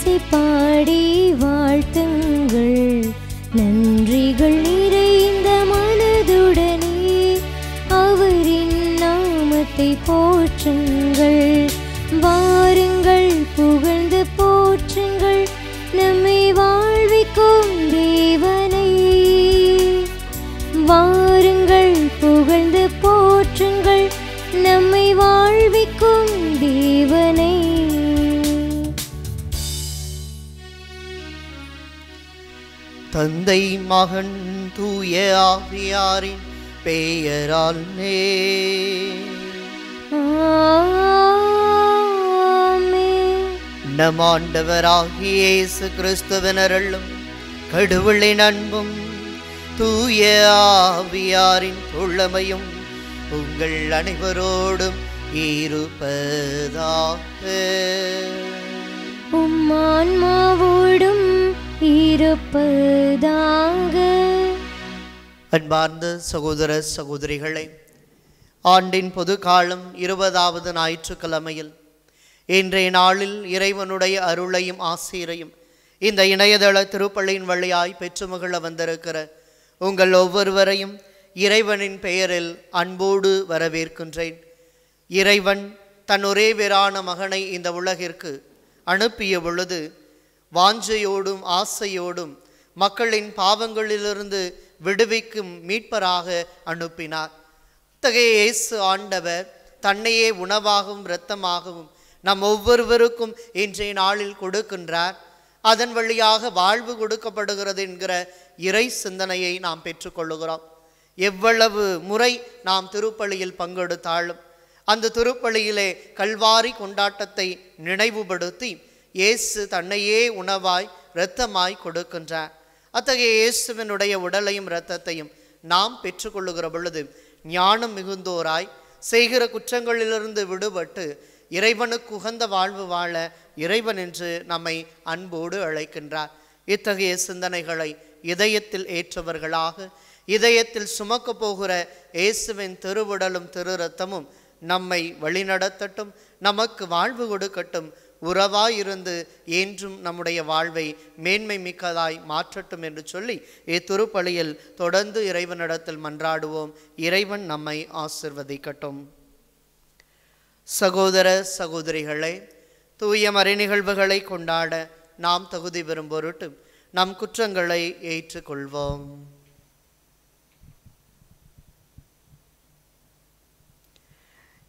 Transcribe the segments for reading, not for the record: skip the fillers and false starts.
இசை பாடி வாழ்த்துங்கள், நன்றிகள் நிறைந்த மனதுடனே அவரின் நாமத்தை போற்றுங்கள். வாருங்கள் புகழ்ந்து போற்றுங்கள் நம்மை வாழ்விக்கும் தேவனை. வாருங்கள் புகழ்ந்து போற்றுங்கள் நம்மை வாழ்விக்கும் தேவனை. தந்தை மகன் தூய ஆவியாரின் பெயரால் நம் ஆண்டவராகிய இயேசு கிறிஸ்துவின் அருளும் கடவுளின் அன்பும் தூய ஆவியாரின் தோழமையும் உங்கள் அனைவரோடும் இருப்பதாக. உம்மான்மாவோடும் இருப்பதாக. அன்பார்ந்த சகோதர சகோதரிகளே, ஆண்டின் பொது காலம் 20வது ஞாயிற்றுக்கிழமையில் இன்றைய நாளில் இறைவனுடைய அருளையும் ஆசீரையும் இந்த இணையதள திருப்பலியின் வழியாய் பெற்று மகிழ வந்திருக்கிற உங்கள் ஒவ்வொருவரையும் இறைவனின் பெயரில் அன்போடு வரவேற்கின்றேன். இறைவன் தன் ஒரே வேறான மகனை இந்த உலகிற்கு அனுப்பிய பொழுது வாஞ்சையோடும் ஆசையோடும் மக்களின் பாவங்களிலிருந்து விடுவிக்கும் மீட்பராக அனுப்பினார். அத்தகைய இயேசு ஆண்டவர் தன்னையே உணவாகவும் இரத்தமாகவும் நம் ஒவ்வொருவருக்கும் இன்றைய நாளில் கொடுக்கின்றார். அதன் வழியாக வாழ்வு கொடுக்கப்படுகிறது என்கிற இறை சிந்தனையை நாம் பெற்றுக்கொள்ளுகிறோம். எவ்வளவு முறை நாம் திருப்பலியில் பங்கெடுத்தாலும் அந்த திருப்பலியிலே கல்வாரி கொண்டாட்டத்தை நினைவுபடுத்தி இயேசு தன்னையே உணவாய் இரத்தமாய் கொடுக்கின்றார். அத்தகைய இயேசுவினுடைய உடலையும் இரத்தத்தையும் நாம் பெற்றுக்கொள்ளுகிற பொழுது ஞானம் மிகுந்தோராய் செய்கிற குற்றங்களிலிருந்து விடுபட்டு இறைவனுக்கு உகந்த வாழ்வு வாழ இறைவன் என்று நம்மை அன்போடு அழைக்கின்றார். இத்தகைய சிந்தனைகளை இதயத்தில் ஏற்றவர்களாக இதயத்தில் சுமக்க போகிற இயேசுவின் திருவுடலும் திரு இரத்தமும் நம்மை வழிநடத்தட்டும், நமக்கு வாழ்வு கொடுக்கட்டும், உறவாயிருந்து என்றும் நம்முடைய வாழ்வை மேன்மை மிக்கதாய் மாற்றட்டும் என்று சொல்லி இத்திருப்பலியில் தொடர்ந்து இறைவனிடத்தில் மன்றாடுவோம். இறைவன் நம்மை ஆசிர்வதிக்கட்டும். சகோதர சகோதரிகளே, தூய மறை நிகழ்வுகளை கொண்டாட நாம் தகுதி பெறும் பொருட்டு நம் குற்றங்களை ஏற்றுக்கொள்வோம்.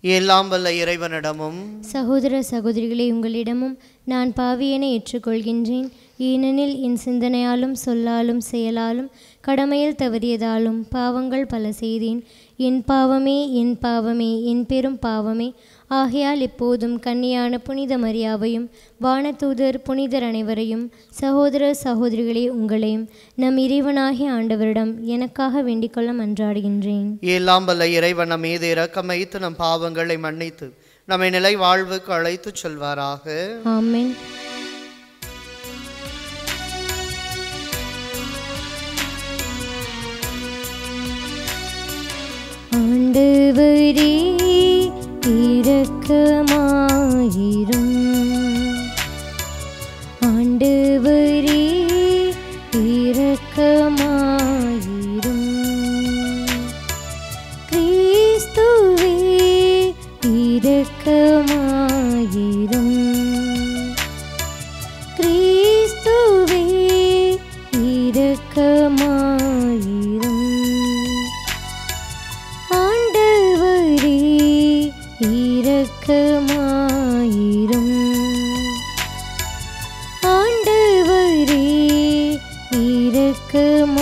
எல்லாம் வல்ல இறைவனிடமும் சகோதர சகோதரிகளே உங்களிடமும் நான் பாவியனை ஏற்றுக்கொள்கின்றேன். ஏனெனில் என் சிந்தனையாலும் சொல்லாலும் செயலாலும் கடமையில் தவறியதாலும் பாவங்கள் பல செய்தேன். என் பாவமே என் பாவமே என் பெரும் பாவமே. ஆகையால் எப்போதும் கன்னியான புனித மரியாவையும் வானதூதர் புனிதர் அனைவரையும் சகோதர சகோதரிகளே உங்களையும் நம் இறைவனாகிய ஆண்டவரிடம் எனக்காக வேண்டிக்கொள்ள மன்றாடுகின்றேன். எல்லாம் வல்ல இறைவன் நம் மீது இரக்கம் வைத்து நம் பாவங்களை மன்னித்து நம்மை நிலை வாழ்வுக்கு அழைத்து செல்வாராக. ஆமென். ஆண்டவரே இரக்கமாயிரும். ஆண்டவரே இரக்கமாயிரும். கிறிஸ்துவே இரக்கமாயிரும். கிறிஸ்துவே இரக்கமாயிரும். ஆண்டவரே இரக்கமாயிரும். ஆண்டவரே இரக்கமாயிரும்.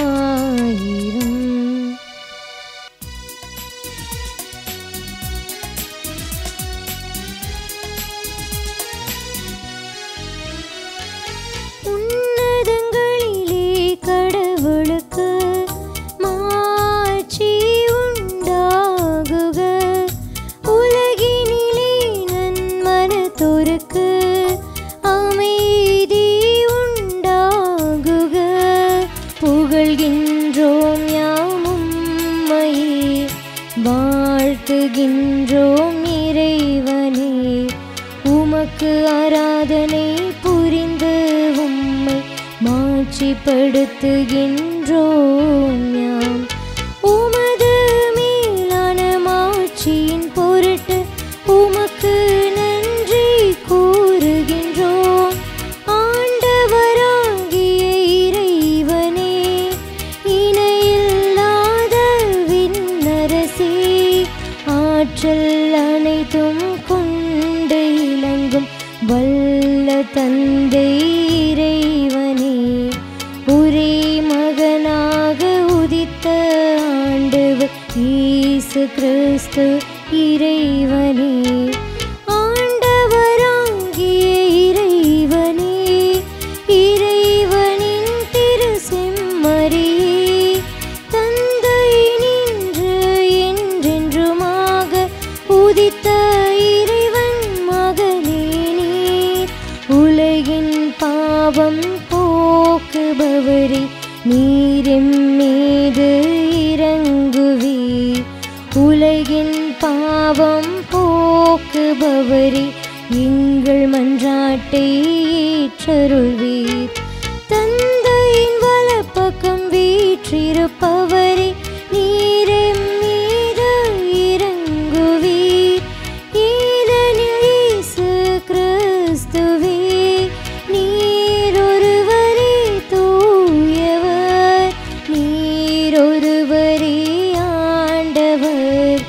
உன்னதங்களிலே கடவுளுக்கு மாட்சி உண்டாகுக. உலகினிலே நன்மனத்தோருக்கு அமைதி உண்டாகுக. புகழ்கின்றோம் யாமும் உம்மையே, வாழ்த்துகின்றோம் இறைவனே. உமக்கு ஆராதனை புரிந்து மாட்சிப்படுத்துகின்றோம் யாம். உமது மேலான மாட்சியின் பொருட்டு உமக்கு நன்றி கூறுகின்றோம். ஆண்டவராகிய இறைவனே, இணையில்லாத விண்ணரசே, ஆற்றல் அனைத்தும் கொண்டு இலங்கும் வல்ல தந்தை இறைவனே, ஒரே மகனாக உதித்த ஆண்டவர் இயேசு கிறிஸ்து இறைவனே, ஆண்டவராகிய இறைவனே, இறைவனின் திரு செம்மறியே, தந்தை நின்று என்றென்றுமாக உதித்த இறைவன் மகனே நீர், உலகின் பாவம் போக்குபவரே, நீரெம் மீது இறங்குவீர். உலகின் பாவம் போக்குபவரே, எங்கள் மன்றாட்டை ஏற்றருள்வீர். தந்தையின் வலப்பக்கம் வீற்றிருப்பவரே, நீரெம் மீது இறங்குவீர். ஏனெனில் இயேசு கிறிஸ்துவே, நீர் ஒருவரே தூயவர், நீர் ஒருவரே ஆண்டவர்,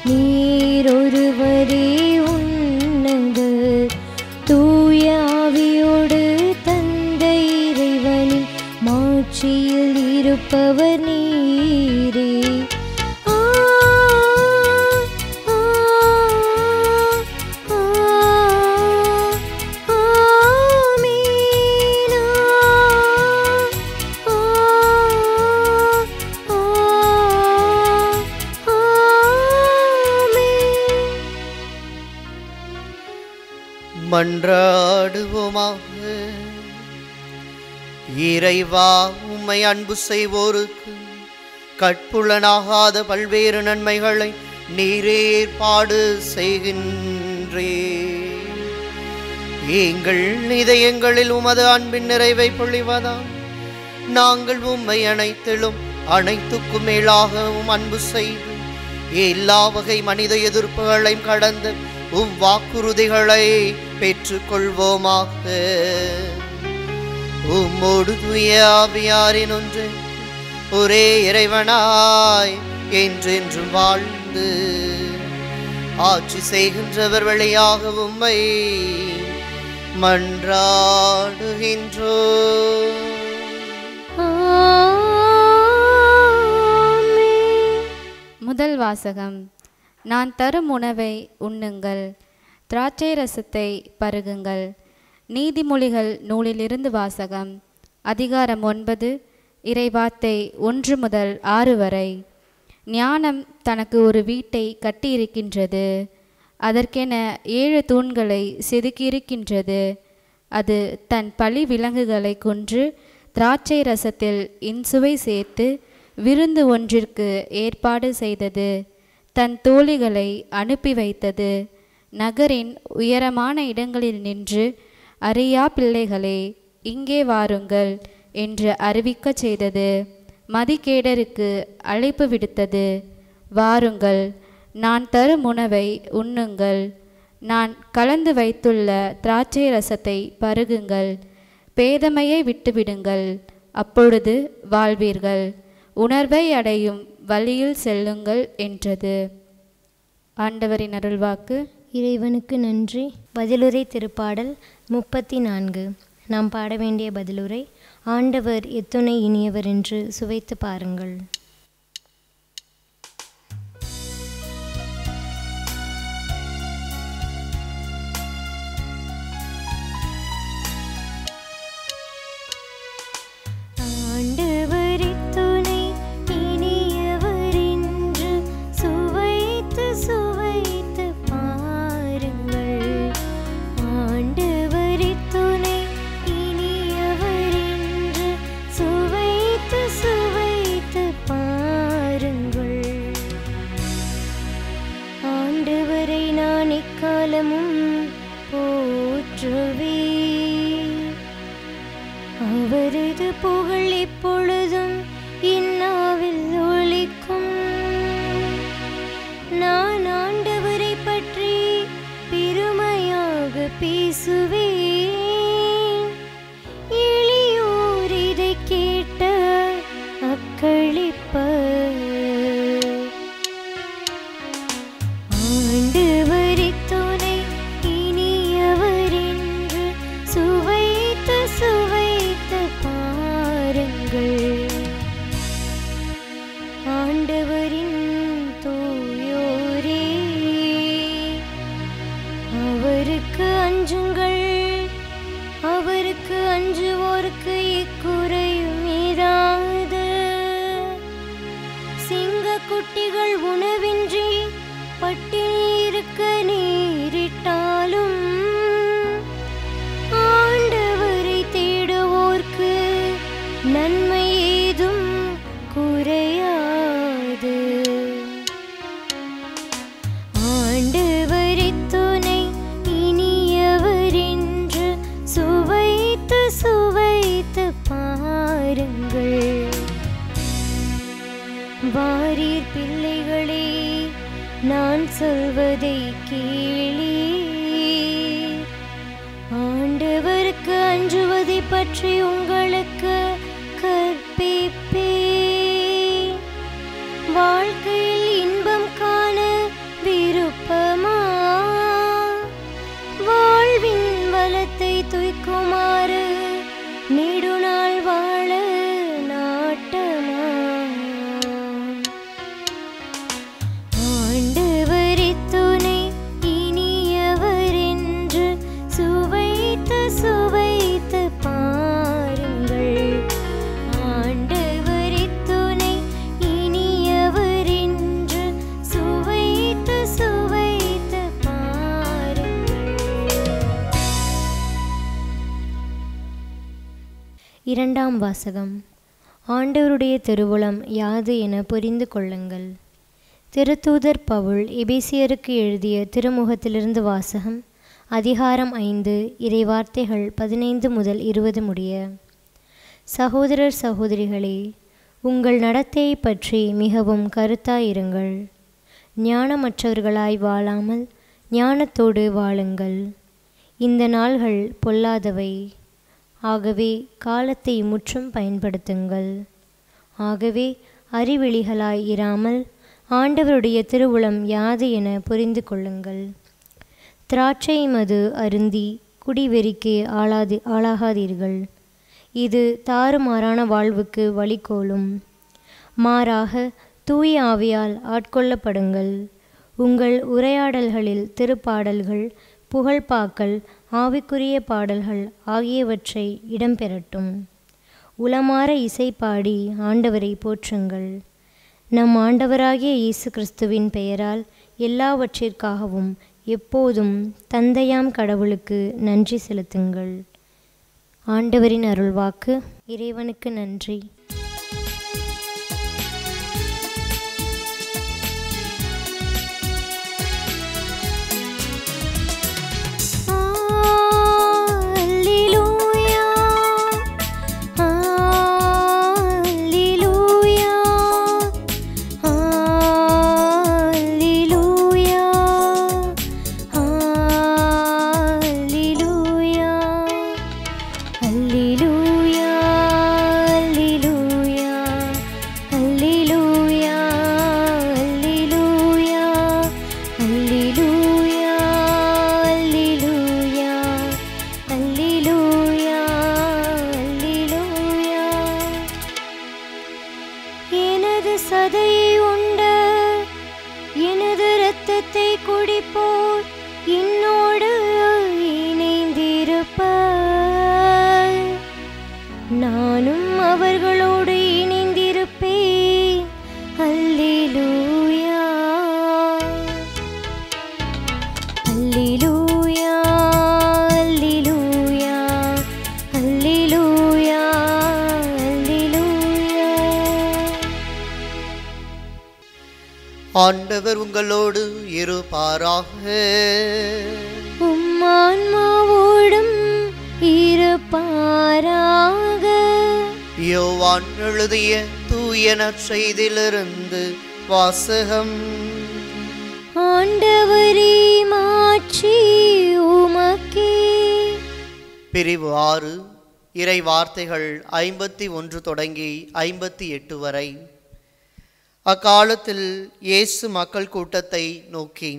நீர் ஒருவரே உன்னதர். தூய ஆவியோடு தந்தை இறைவனின் மாட்சியில் இருப்பவர் நீரே. ஆ, ஆ, ஆ, ஆமீன். ஆ, ஆ, ஆமீன். மன்றாடுவோமாக. இறைவா, உம்மை அன்பு செய்வோருக்கு கட்புலனாகாத பல்வேறு நன்மைகளை நீரே ஏற்பாடு செய்கின்றே. எங்கள் இதயங்களில் உமது அன்பின் நிறைவை பொழிவதால் நாங்கள் உம்மை அனைத்திலும் அனைத்துக்கும் மேலாகவும் அன்பு செய்து எல்லா வகை மனித எதிர்ப்புகளையும் கடந்து வாக்குறுதிகளை பெற்றுக்கொள்வோமாக. உம்மோடு தூய ஆவியாரின் ஒன்று ஒரே இறைவனாய் என்றென்றும் வாழ்ந்து ஆட்சி செய்கின்றவர் வழியாக உம்மை மன்றாடுகின்றோம். முதல் வாசகம். நான் தரும் உணவை உண்ணுங்கள், திராட்சை ரசத்தை பருகுங்கள். நீதிமொழிகள் நூலிலிருந்து வாசகம். அதிகாரம் 9, இறைவார்த்தை 1 முதல் 6 வரை. ஞானம் தனக்கு ஒரு வீட்டை கட்டியிருக்கின்றது, அதற்கென 7 தூண்களை செதுக்கியிருக்கின்றது. அது தன் பழி விலங்குகளை கொன்று திராட்சை ரசத்தில் இன்சுவை சேர்த்து விருந்து ஒன்றிற்கு ஏற்பாடு செய்தது. தன் தோழிகளை அனுப்பி வைத்தது. நகரின் உயரமான இடங்களில் நின்று, அறியா பிள்ளைகளே, இங்கே வாருங்கள் என்று அறிவிக்கச் செய்தது. மதிகேடருக்கு அழைப்பு விடுத்தது. வாருங்கள், நான் தரும் உணவை உண்ணுங்கள், நான் கலந்து வைத்துள்ள திராட்சை ரசத்தை பருகுங்கள். பேதமையை விட்டுவிடுங்கள், அப்பொழுது வாழ்வீர்கள். உணர்வை அடையும் வழியில் செல்லுங்கள் என்றது. ஆண்டவரின் அருள்வாக்கு. இறைவனுக்கு நன்றி. பதிலுரை திருப்பாடல் 34. நாம் பாட வேண்டிய பதிலுரை: ஆண்டவர் எத்துணை இனியவர் என்று சுவைத்து பாருங்கள். அவரது புகழ் எப்பொழுதும் இந்நாவில் ஒலிக்கும். நான் ஆண்டவரை பற்றி பெருமையாக பேசுவேன். எளியோர் இதை கேட்ட அக்களிப்பர். ஆண்டவரை துணை இனியவர் என்று சுவைத்து சுவைத்து பாருங்கள். ஆண்டவரின் தூயோரே, அவருக்கு அஞ்சுங்கள். அவருக்கு அஞ்சுவோருக்கு இக்குறையும் இராது. சிங்க குட்டிகள் உணவின்றி பட்டினி இருக்க நேரிட்டாலும் ஆண்டவரை தேடுவோர்க்கு நன்மை ஏதும் குறையாது. ஆண்டவரை துணை இனியவர் என்று சுவைத்து சுவைத்து பாருங்கள். வாரீர் பிள்ளைகளே, நான் சொல்வதை கேளீர். ஆண்டவருக்கு அஞ்சுவதை பற்றி உங்களுக்கு கற்பிப்பேன். வாழ்க்கையில் இன்பம் காண விருப்பமா? வாழ்வின் வளத்தை தூய்க்குமாறு நெடுநாள் வாழ நாட்டமா? ஆண்டவரை துணை இனியவர் என்று சுவைத்து சுவைத்து பாருங்கள். ஆண்டவரை துணை இனியவர் என்று சுவைத்து சுவைத்து பாருங்கள். இரண்டாம் வாசகம். ஆண்டவருடைய திருவுளம் யாது என புரிந்து கொள்ளுங்கள். திருத்தூதர் பவுல் எபேசியருக்கு எழுதிய திருமுகத்திலிருந்து வாசகம். அதிகாரம் 5, இறைவார்த்தைகள் 15 முதல் 20 முடிய. சகோதரர் சகோதரிகளே, உங்கள் நடத்தையை பற்றி மிகவும் கருத்தாயிருங்கள். ஞானமற்றவர்களாய் வாழாமல் ஞானத்தோடு வாழுங்கள். இந்த நாள்கள் பொல்லாதவை. ஆகவே காலத்தை முற்றும் பயன்படுத்துங்கள். ஆகவே அறிவெளிகளாய் இராமல் ஆண்டவருடைய திருவுளம் யாது என புரிந்து கொள்ளுங்கள். திராட்சை மது அருந்தி குடிவெறிக்கு ஆளாகாதீர்கள். இது தாறுமாறான வாழ்வுக்கு வழிகோலும். மாறாக தூய ஆவியால் ஆட்கொள்ளப்படுங்கள். உங்கள் உரையாடல்களில் திருப்பாடல்கள், புகழ்பாக்கள், ஆவிக்குரிய பாடல்கள் ஆகியவற்றை இடம்பெறட்டும். உளமாற இசை பாடி ஆண்டவரை போற்றுங்கள். நம் ஆண்டவராகிய இயேசு கிறிஸ்துவின் பெயரால் எல்லாவற்றிற்காகவும் எப்போதும் தந்தையாம் கடவுளுக்கு நன்றி செலுத்துங்கள். ஆண்டவரின் அருள்வாக்கு. இறைவனுக்கு நன்றி. சதையை உண்ட எனது இரத்தத்தை குடிப்போர் என்னோடு இணைந்திருப்பார். நானும் அவர்களோடு இணைந்திருப்பேன். அல்லேலூயா, அல்லேலூயா, அல்லேலூயா, அல்லேலூயா, அல்லேலூயா. ஆண்டவர் உங்களோடு இருப்பாராக. உம் ஆன்மாவோடும் இருப்பாராக. யோவான் எழுதிய தூய நற்செய்தியிலிருந்து வாசகம். ஆண்டவரே, மாட்சி உமக்கே. பிரிவு 6, இறை வார்த்தைகள் 51 தொடங்கி 58 வரை. அக்காலத்தில் இயேசு மக்கள் கூட்டத்தை நோக்கி,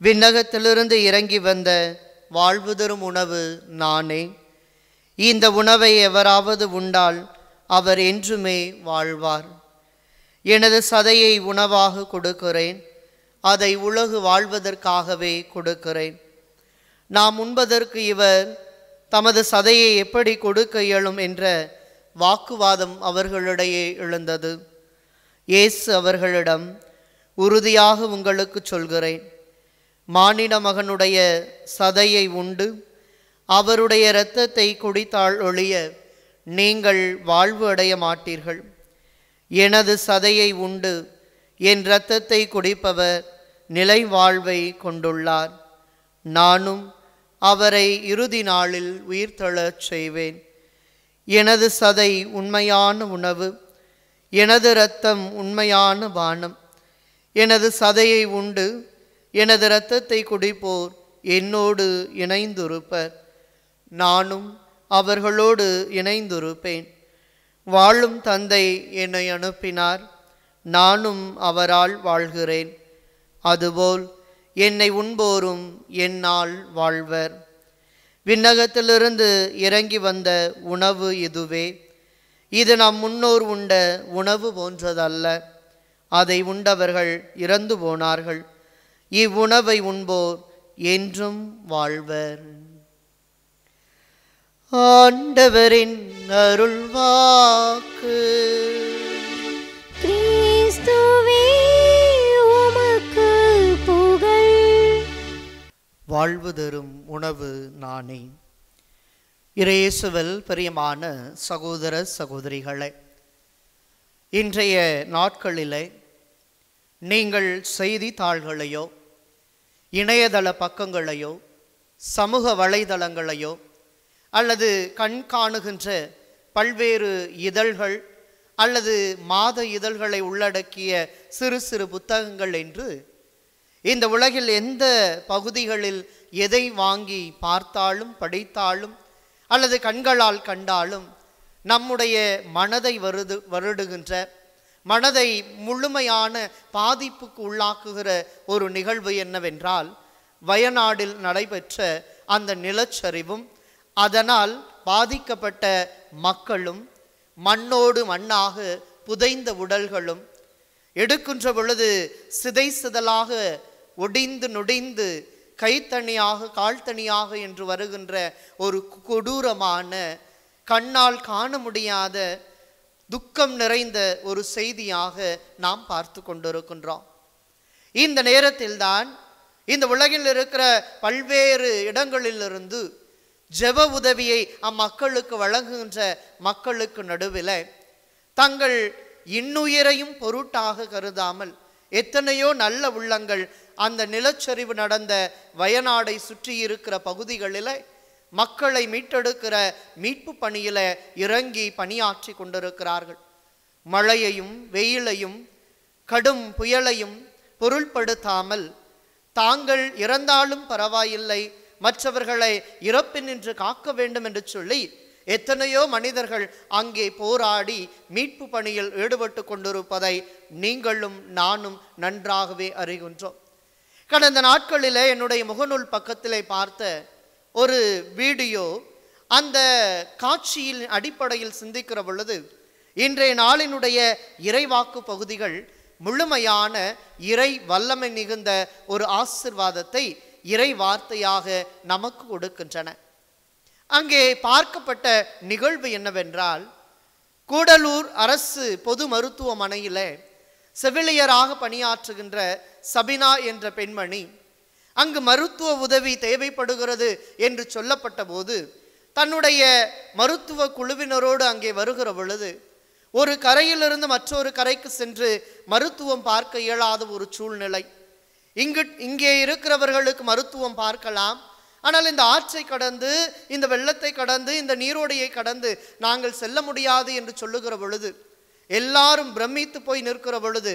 விண்ணகத்திலிருந்து இறங்கி வந்த வாழ்வு தரும் உணவு நானே. இந்த உணவை எவராவது உண்டால் அவர் என்றுமே வாழ்வார். எனது சதையை உணவாக கொடுக்கிறேன், அதை உலகு வாழ்வதற்காகவே கொடுக்கிறேன். நாம் உண்பதற்கு இவர் தமது சதையை எப்படி கொடுக்க இயலும் என்ற வாக்குவாதம் அவர்களிடையே எழுந்தது. இயேசு அவர்களிடம், உறுதியாக உங்களுக்கு சொல்கிறேன், மானிட மகனுடைய சதையை உண்டு அவருடைய இரத்தத்தை குடித்தால் ஒழிய நீங்கள் வாழ்வு அடைய மாட்டீர்கள். எனது சதையை உண்டு என் இரத்தத்தை குடிப்பவர் நிலை வாழ்வை கொண்டுள்ளார். நானும் அவரை இறுதி நாளில் உயிர்த்தெழச் செய்வேன். எனது சதை உண்மையான உணவு, எனது இரத்தம் உண்மையான பானம். எனது சதையை உண்டு எனது இரத்தத்தை குடிப்போர் என்னோடு இணைந்திருப்பர், நானும் அவர்களோடு இணைந்திருப்பேன். வாழும் தந்தை என்னை அனுப்பினார், நானும் அவரால் வாழ்கிறேன். அதுபோல் என்னை உண்போரும் என்னால் வாழ்வர். விண்ணகத்திலிருந்து இறங்கி வந்த உணவு இதுவே. இது நம் முன்னோர் உண்ட உணவு போன்றதல்ல. அதை உண்டவர்கள் இறந்து போனார்கள். இவ்வுணவை உண்போர் என்றும் வாழ்வர். ஆண்டவரின் அருள்வாக்கு. கிறிஸ்துவே, உமக்கு புகழ். வாழ்வு தரும் உணவு நானே. இயேசுவில் பிரியமான சகோதர சகோதரிகளே, இன்றைய நாட்களிலே நீங்கள் செய்தித்தாள்களையோ இணையதள பக்கங்களையோ சமூக வலைதளங்களையோ அல்லது கண்காணுகின்ற பல்வேறு இதழ்கள் அல்லது மாத இதழ்களை உள்ளடக்கிய சிறு சிறு புத்தகங்கள் என்று இந்த உலகில் எந்த பகுதிகளில் எதை வாங்கி பார்த்தாலும் படித்தாலும் அல்லது கண்களால் கண்டாலும் நம்முடைய மனதை வருடுகின்ற, மனதை முழுமையான பாதிப்புக்கு உள்ளாக்குகிற ஒரு நிகழ்வு என்னவென்றால், வயநாடில் நடைபெற்ற அந்த நிலச்சரிவும் அதனால் பாதிக்கப்பட்ட மக்களும் மண்ணோடு மண்ணாக புதைந்த உடல்களும் எடுக்கின்ற பொழுது சிதை சிதலாக ஒடிந்து நொடிந்து கைத்தனியாக கால்தனியாக என்று வருகின்ற ஒரு கொடூரமான, கண்ணால் காண முடியாத துக்கம் நிறைந்த ஒரு செய்தியாக நாம் பார்த்து கொண்டிருக்கின்றோம். இந்த நேரத்தில்தான் இந்த உலகில் இருக்கிற பல்வேறு இடங்களிலிருந்து ஜெப உதவியை அம்மக்களுக்கு வழங்குகின்ற மக்களுக்கு நடுவில் தங்கள் இன்னுயிரையும் பொருட்டாக கருதாமல் எத்தனையோ நல்ல உள்ளங்கள் அந்த நிலச்சரிவு நடந்த வயநாடை சுற்றி இருக்கிற பகுதிகளில் மக்களை மீட்டெடுக்கிற மீட்பு பணியில இறங்கி பணியாற்றி கொண்டிருக்கிறார்கள். மழையையும் வெயிலையும் கடும் புயலையும் பொருள்படுத்தாமல் தாங்கள் இறந்தாலும் பரவாயில்லை, மற்றவர்களை இறப்பினின்று காக்க வேண்டும் என்று சொல்லி எத்தனையோ மனிதர்கள் அங்கே போராடி மீட்பு பணியில் ஈடுபட்டு கொண்டிருப்பதை நீங்களும் நானும் நன்றாகவே அறிகின்றோம். கடந்த நாட்களிலே என்னுடைய முகநூல் பக்கத்திலே பார்த்த ஒரு வீடியோ, அந்த காட்சியின் அடிப்படையில் சிந்திக்கிற பொழுது இன்றைய நாளினுடைய இறைவாக்கு பகுதிகள் முழுமையான இறை வல்லமை மிகுந்த ஒரு ஆசிர்வாதத்தை இறை வார்த்தையாக நமக்கு கொடுக்கின்றன. அங்கே பார்க்கப்பட்ட நிகழ்வு என்னவென்றால், கூடலூர் அரசு பொது மருத்துவமனையிலே செவிலியராக பணியாற்றுகின்ற சபினா என்ற பெண்மணி அங்கு மருத்துவ உதவி தேவைப்படுகிறது என்று சொல்லப்பட்ட போது தன்னுடைய மருத்துவ குழுவினரோடு அங்கே வருகிற பொழுது ஒரு கரையிலிருந்து மற்றொரு கரைக்கு சென்று மருத்துவம் பார்க்க இயலாத ஒரு சூழ்நிலை. இங்கே இருக்கிறவர்களுக்கு மருத்துவம் பார்க்கலாம், ஆனால் இந்த ஆற்றை கடந்து, இந்த வெள்ளத்தை கடந்து, இந்த நீரோடையை கடந்து நாங்கள் செல்ல முடியாது என்று சொல்லுகிற பொழுது, எல்லாரும் பிரமித்து போய் நிற்கிற பொழுது,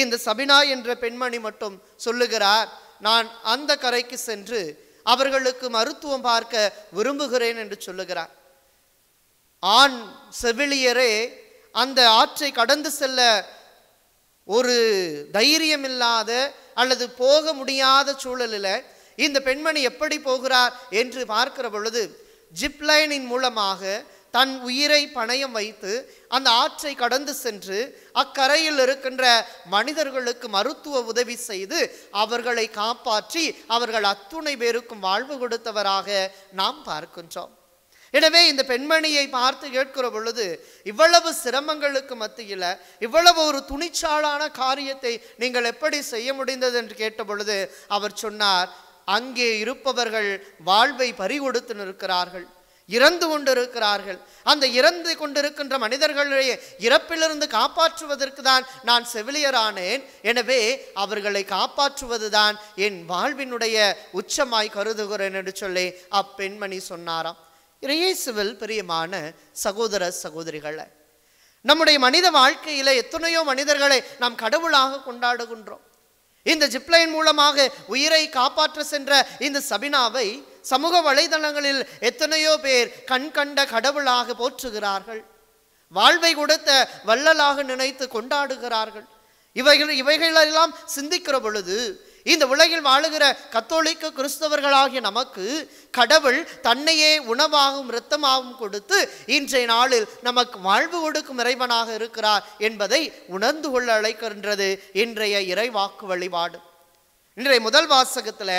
இந்த சபினா என்ற பெண்மணி மட்டும் சொல்லுகிறார், நான் அந்த கரைக்கு சென்று அவர்களுக்கு மருத்துவம் பார்க்க விரும்புகிறேன் என்று சொல்லுகிறார். ஆண் செவிலியரே அந்த ஆற்றை கடந்து செல்ல ஒரு தைரியம் இல்லாத அல்லது போக முடியாத சூழலில் இந்த பெண்மணி எப்படி போகிறார் என்று பார்க்கிற பொழுது, ஜிப்லைனின் மூலமாக தன் உயிரை பணயம் வைத்து அந்த ஆற்றை கடந்து சென்று அக்கரையில் இருக்கின்ற மனிதர்களுக்கு மருத்துவ உதவி செய்து அவர்களை காப்பாற்றி அவர்கள் அத்துணை பேருக்கும் வாழ்வு கொடுத்தவராக நாம் பார்க்கின்றோம். எனவே இந்த பெண்மணியை பார்த்து கேட்கிற பொழுது, இவ்வளவு சிரமங்களுக்கு மத்தியில் இவ்வளவு ஒரு துணிச்சாலான காரியத்தை நீங்கள் எப்படி செய்ய முடிந்தது என்று கேட்ட பொழுது அவர் சொன்னார், அங்கே இருப்பவர்கள் வாழ்வை பறிகொடுத்து நிற்கிறார்கள், இறந்து கொண்டிருக்கிறார்கள். அந்த இறந்து கொண்டிருக்கின்ற மனிதர்களுடைய இறப்பிலிருந்து காப்பாற்றுவதற்கு தான் நான் செவிலியரானேன். எனவே அவர்களை காப்பாற்றுவதுதான் என் வாழ்வினுடைய உச்சமாய் கருதுகிறேன் என்று சொல்லி அப்பெண்மணி சொன்னாராம். இயேசுவில் பிரியமான சகோதர சகோதரிகளை, நம்முடைய மனித வாழ்க்கையில எத்தனையோ மனிதர்களை நாம் கடவுளாக கொண்டாடுகின்றோம். இந்த ஜிப்லைன் மூலமாக உயிரை காப்பாற்ற சென்ற இந்த சபினாவை சமூக வலைதளங்களில் எத்தனையோ பேர் கண் கண்ட கடவுளாக போற்றுகிறார்கள், வாழ்வை கொடுத்த வள்ளலாக நினைத்து கொண்டாடுகிறார்கள். இவைகளெல்லாம் சிந்திக்கிற பொழுது இந்த உலகில் வாழுகிற கத்தோலிக்க கிறிஸ்தவர்களாகிய நமக்கு கடவுள் தன்னையே உணவாகவும் இரத்தமாகவும் கொடுத்து இன்றைய நாளில் நமக்கு வாழ்வு கொடுக்கும் இறைவனாக இருக்கிறார் என்பதை உணர்ந்து கொள்ள அழைக்கின்றது இன்றைய இறைவாக்கு வழிபாடு. இன்றைய முதல் வாசகத்தில்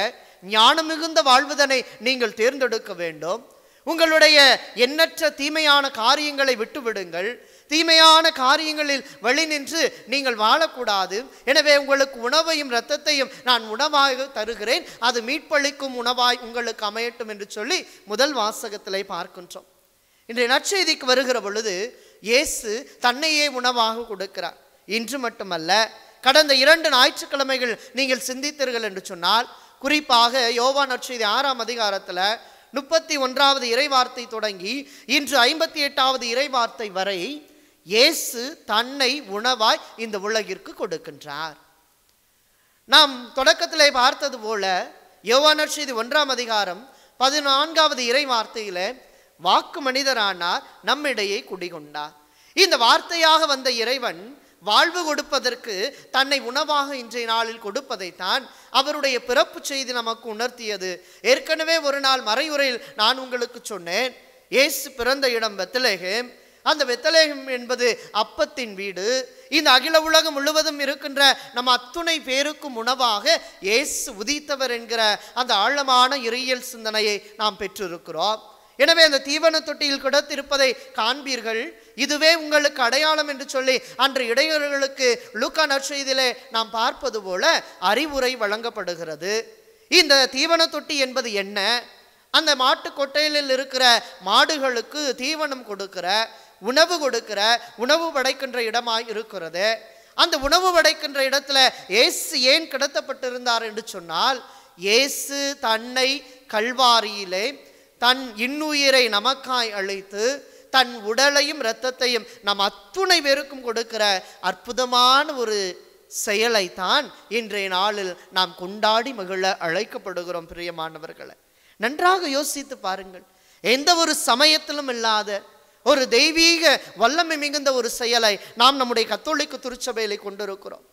ஞானம் மிகுந்த வாழ்வுதனை நீங்கள் தேர்ந்தெடுக்க வேண்டும். உங்களுடைய எண்ணற்ற தீமையான காரியங்களை விட்டுவிடுங்கள். தீமையான காரியங்களில் வழி நின்று நீங்கள் வாழக்கூடாது. எனவே உங்களுக்கு உணவையும் இரத்தத்தையும் நான் உணவாக தருகிறேன், அது மீட்பளிக்கும் உணவாய் உங்களுக்கு அமையட்டும் என்று சொல்லி முதல் வாசகத்திலே பார்க்கின்றோம். இன்றைய நற்செய்திக்கு வருகிற பொழுது இயேசு தன்னையே உணவாக கொடுக்கிறார். இன்று மட்டுமல்ல, கடந்த 2 ஞாயிற்றுக்கிழமைகள் நீங்கள் சிந்தித்தீர்கள் என்று சொன்னால், குறிப்பாக யோவான் நற்செய்தி 6ஆம் அதிகாரத்தில் 31வது இறைவார்த்தை தொடங்கி இன்று 58வது இறைவார்த்தை வரை இயேசு தன்னை உணவாய் இந்த உலகிற்கு கொடுக்கின்றார். நாம் தொடக்கத்திலே பார்த்தது போல யோவான் நற்செய்தி 1ஆம் அதிகாரம் 14வது இறைவார்த்தையில வாக்கு மனிதரானார், நம்மிடையே குடிகொண்டார். இந்த வார்த்தையாக வந்த இறைவன் வாழ்வு கொடுப்பதற்கு தன்னை உணவாக இன்றைய நாளில் கொடுப்பதைத்தான் அவருடைய பிறப்பு செய்தி நமக்கு உணர்த்தியது. ஏற்கனவே ஒரு நாள் மறையுரையில் நான் உங்களுக்கு சொன்னேன், இயேசு பிறந்த இடம் பெத்லகேம். அந்த பெத்லகேம் என்பது அப்பத்தின் வீடு. இந்த அகில உலகம் முழுவதும் இருக்கின்ற நம் அத்துணை பேருக்கும் உணவாக இயேசு உதித்தவர் என்கிற அந்த ஆழமான இறையியல் சிந்தனையை நாம் பெற்றிருக்கிறோம். எனவே அந்த தீவன தொட்டியில் கிடத்திருப்பதை காண்பீர்கள், இதுவே உங்களுக்கு அடையாளம் என்று சொல்லி அன்று இடையர்களுக்கு லூக்கா நற்செய்தியிலே நாம் பார்ப்பது போல அறிவுரை வழங்கப்படுகிறது. இந்த தீவன தொட்டி என்பது என்ன? அந்த மாட்டு கொட்டையில் இருக்கிற மாடுகளுக்கு தீவனம் கொடுக்கிற, உணவு கொடுக்கிற, உணவு படைக்கின்ற இடமாய் இருக்கிறது. அந்த உணவு படைக்கின்ற இடத்துல இயேசு ஏன் கிடத்தப்பட்டிருந்தார் என்று சொன்னால், இயேசு தன்னை கல்வாரியிலே தன் இன்னுயிரை நமக்காய் அழைத்து தன் உடலையும் இரத்தத்தையும் நம் அத்துணை பேருக்கும் கொடுக்கிற அற்புதமான ஒரு செயலைத்தான் இன்றைய நாளில் நாம் கொண்டாடி மகிழ அழைக்கப்படுகிறோம். பிரியமானவர்களை, நன்றாக யோசித்து பாருங்கள். எந்த ஒரு சமயத்திலும் இல்லாத ஒரு தெய்வீக வல்லமை மிகுந்த ஒரு செயலை நாம் நம்முடைய கத்தோலிக்க திருச்சபையிலே கொண்டிருக்கிறோம்.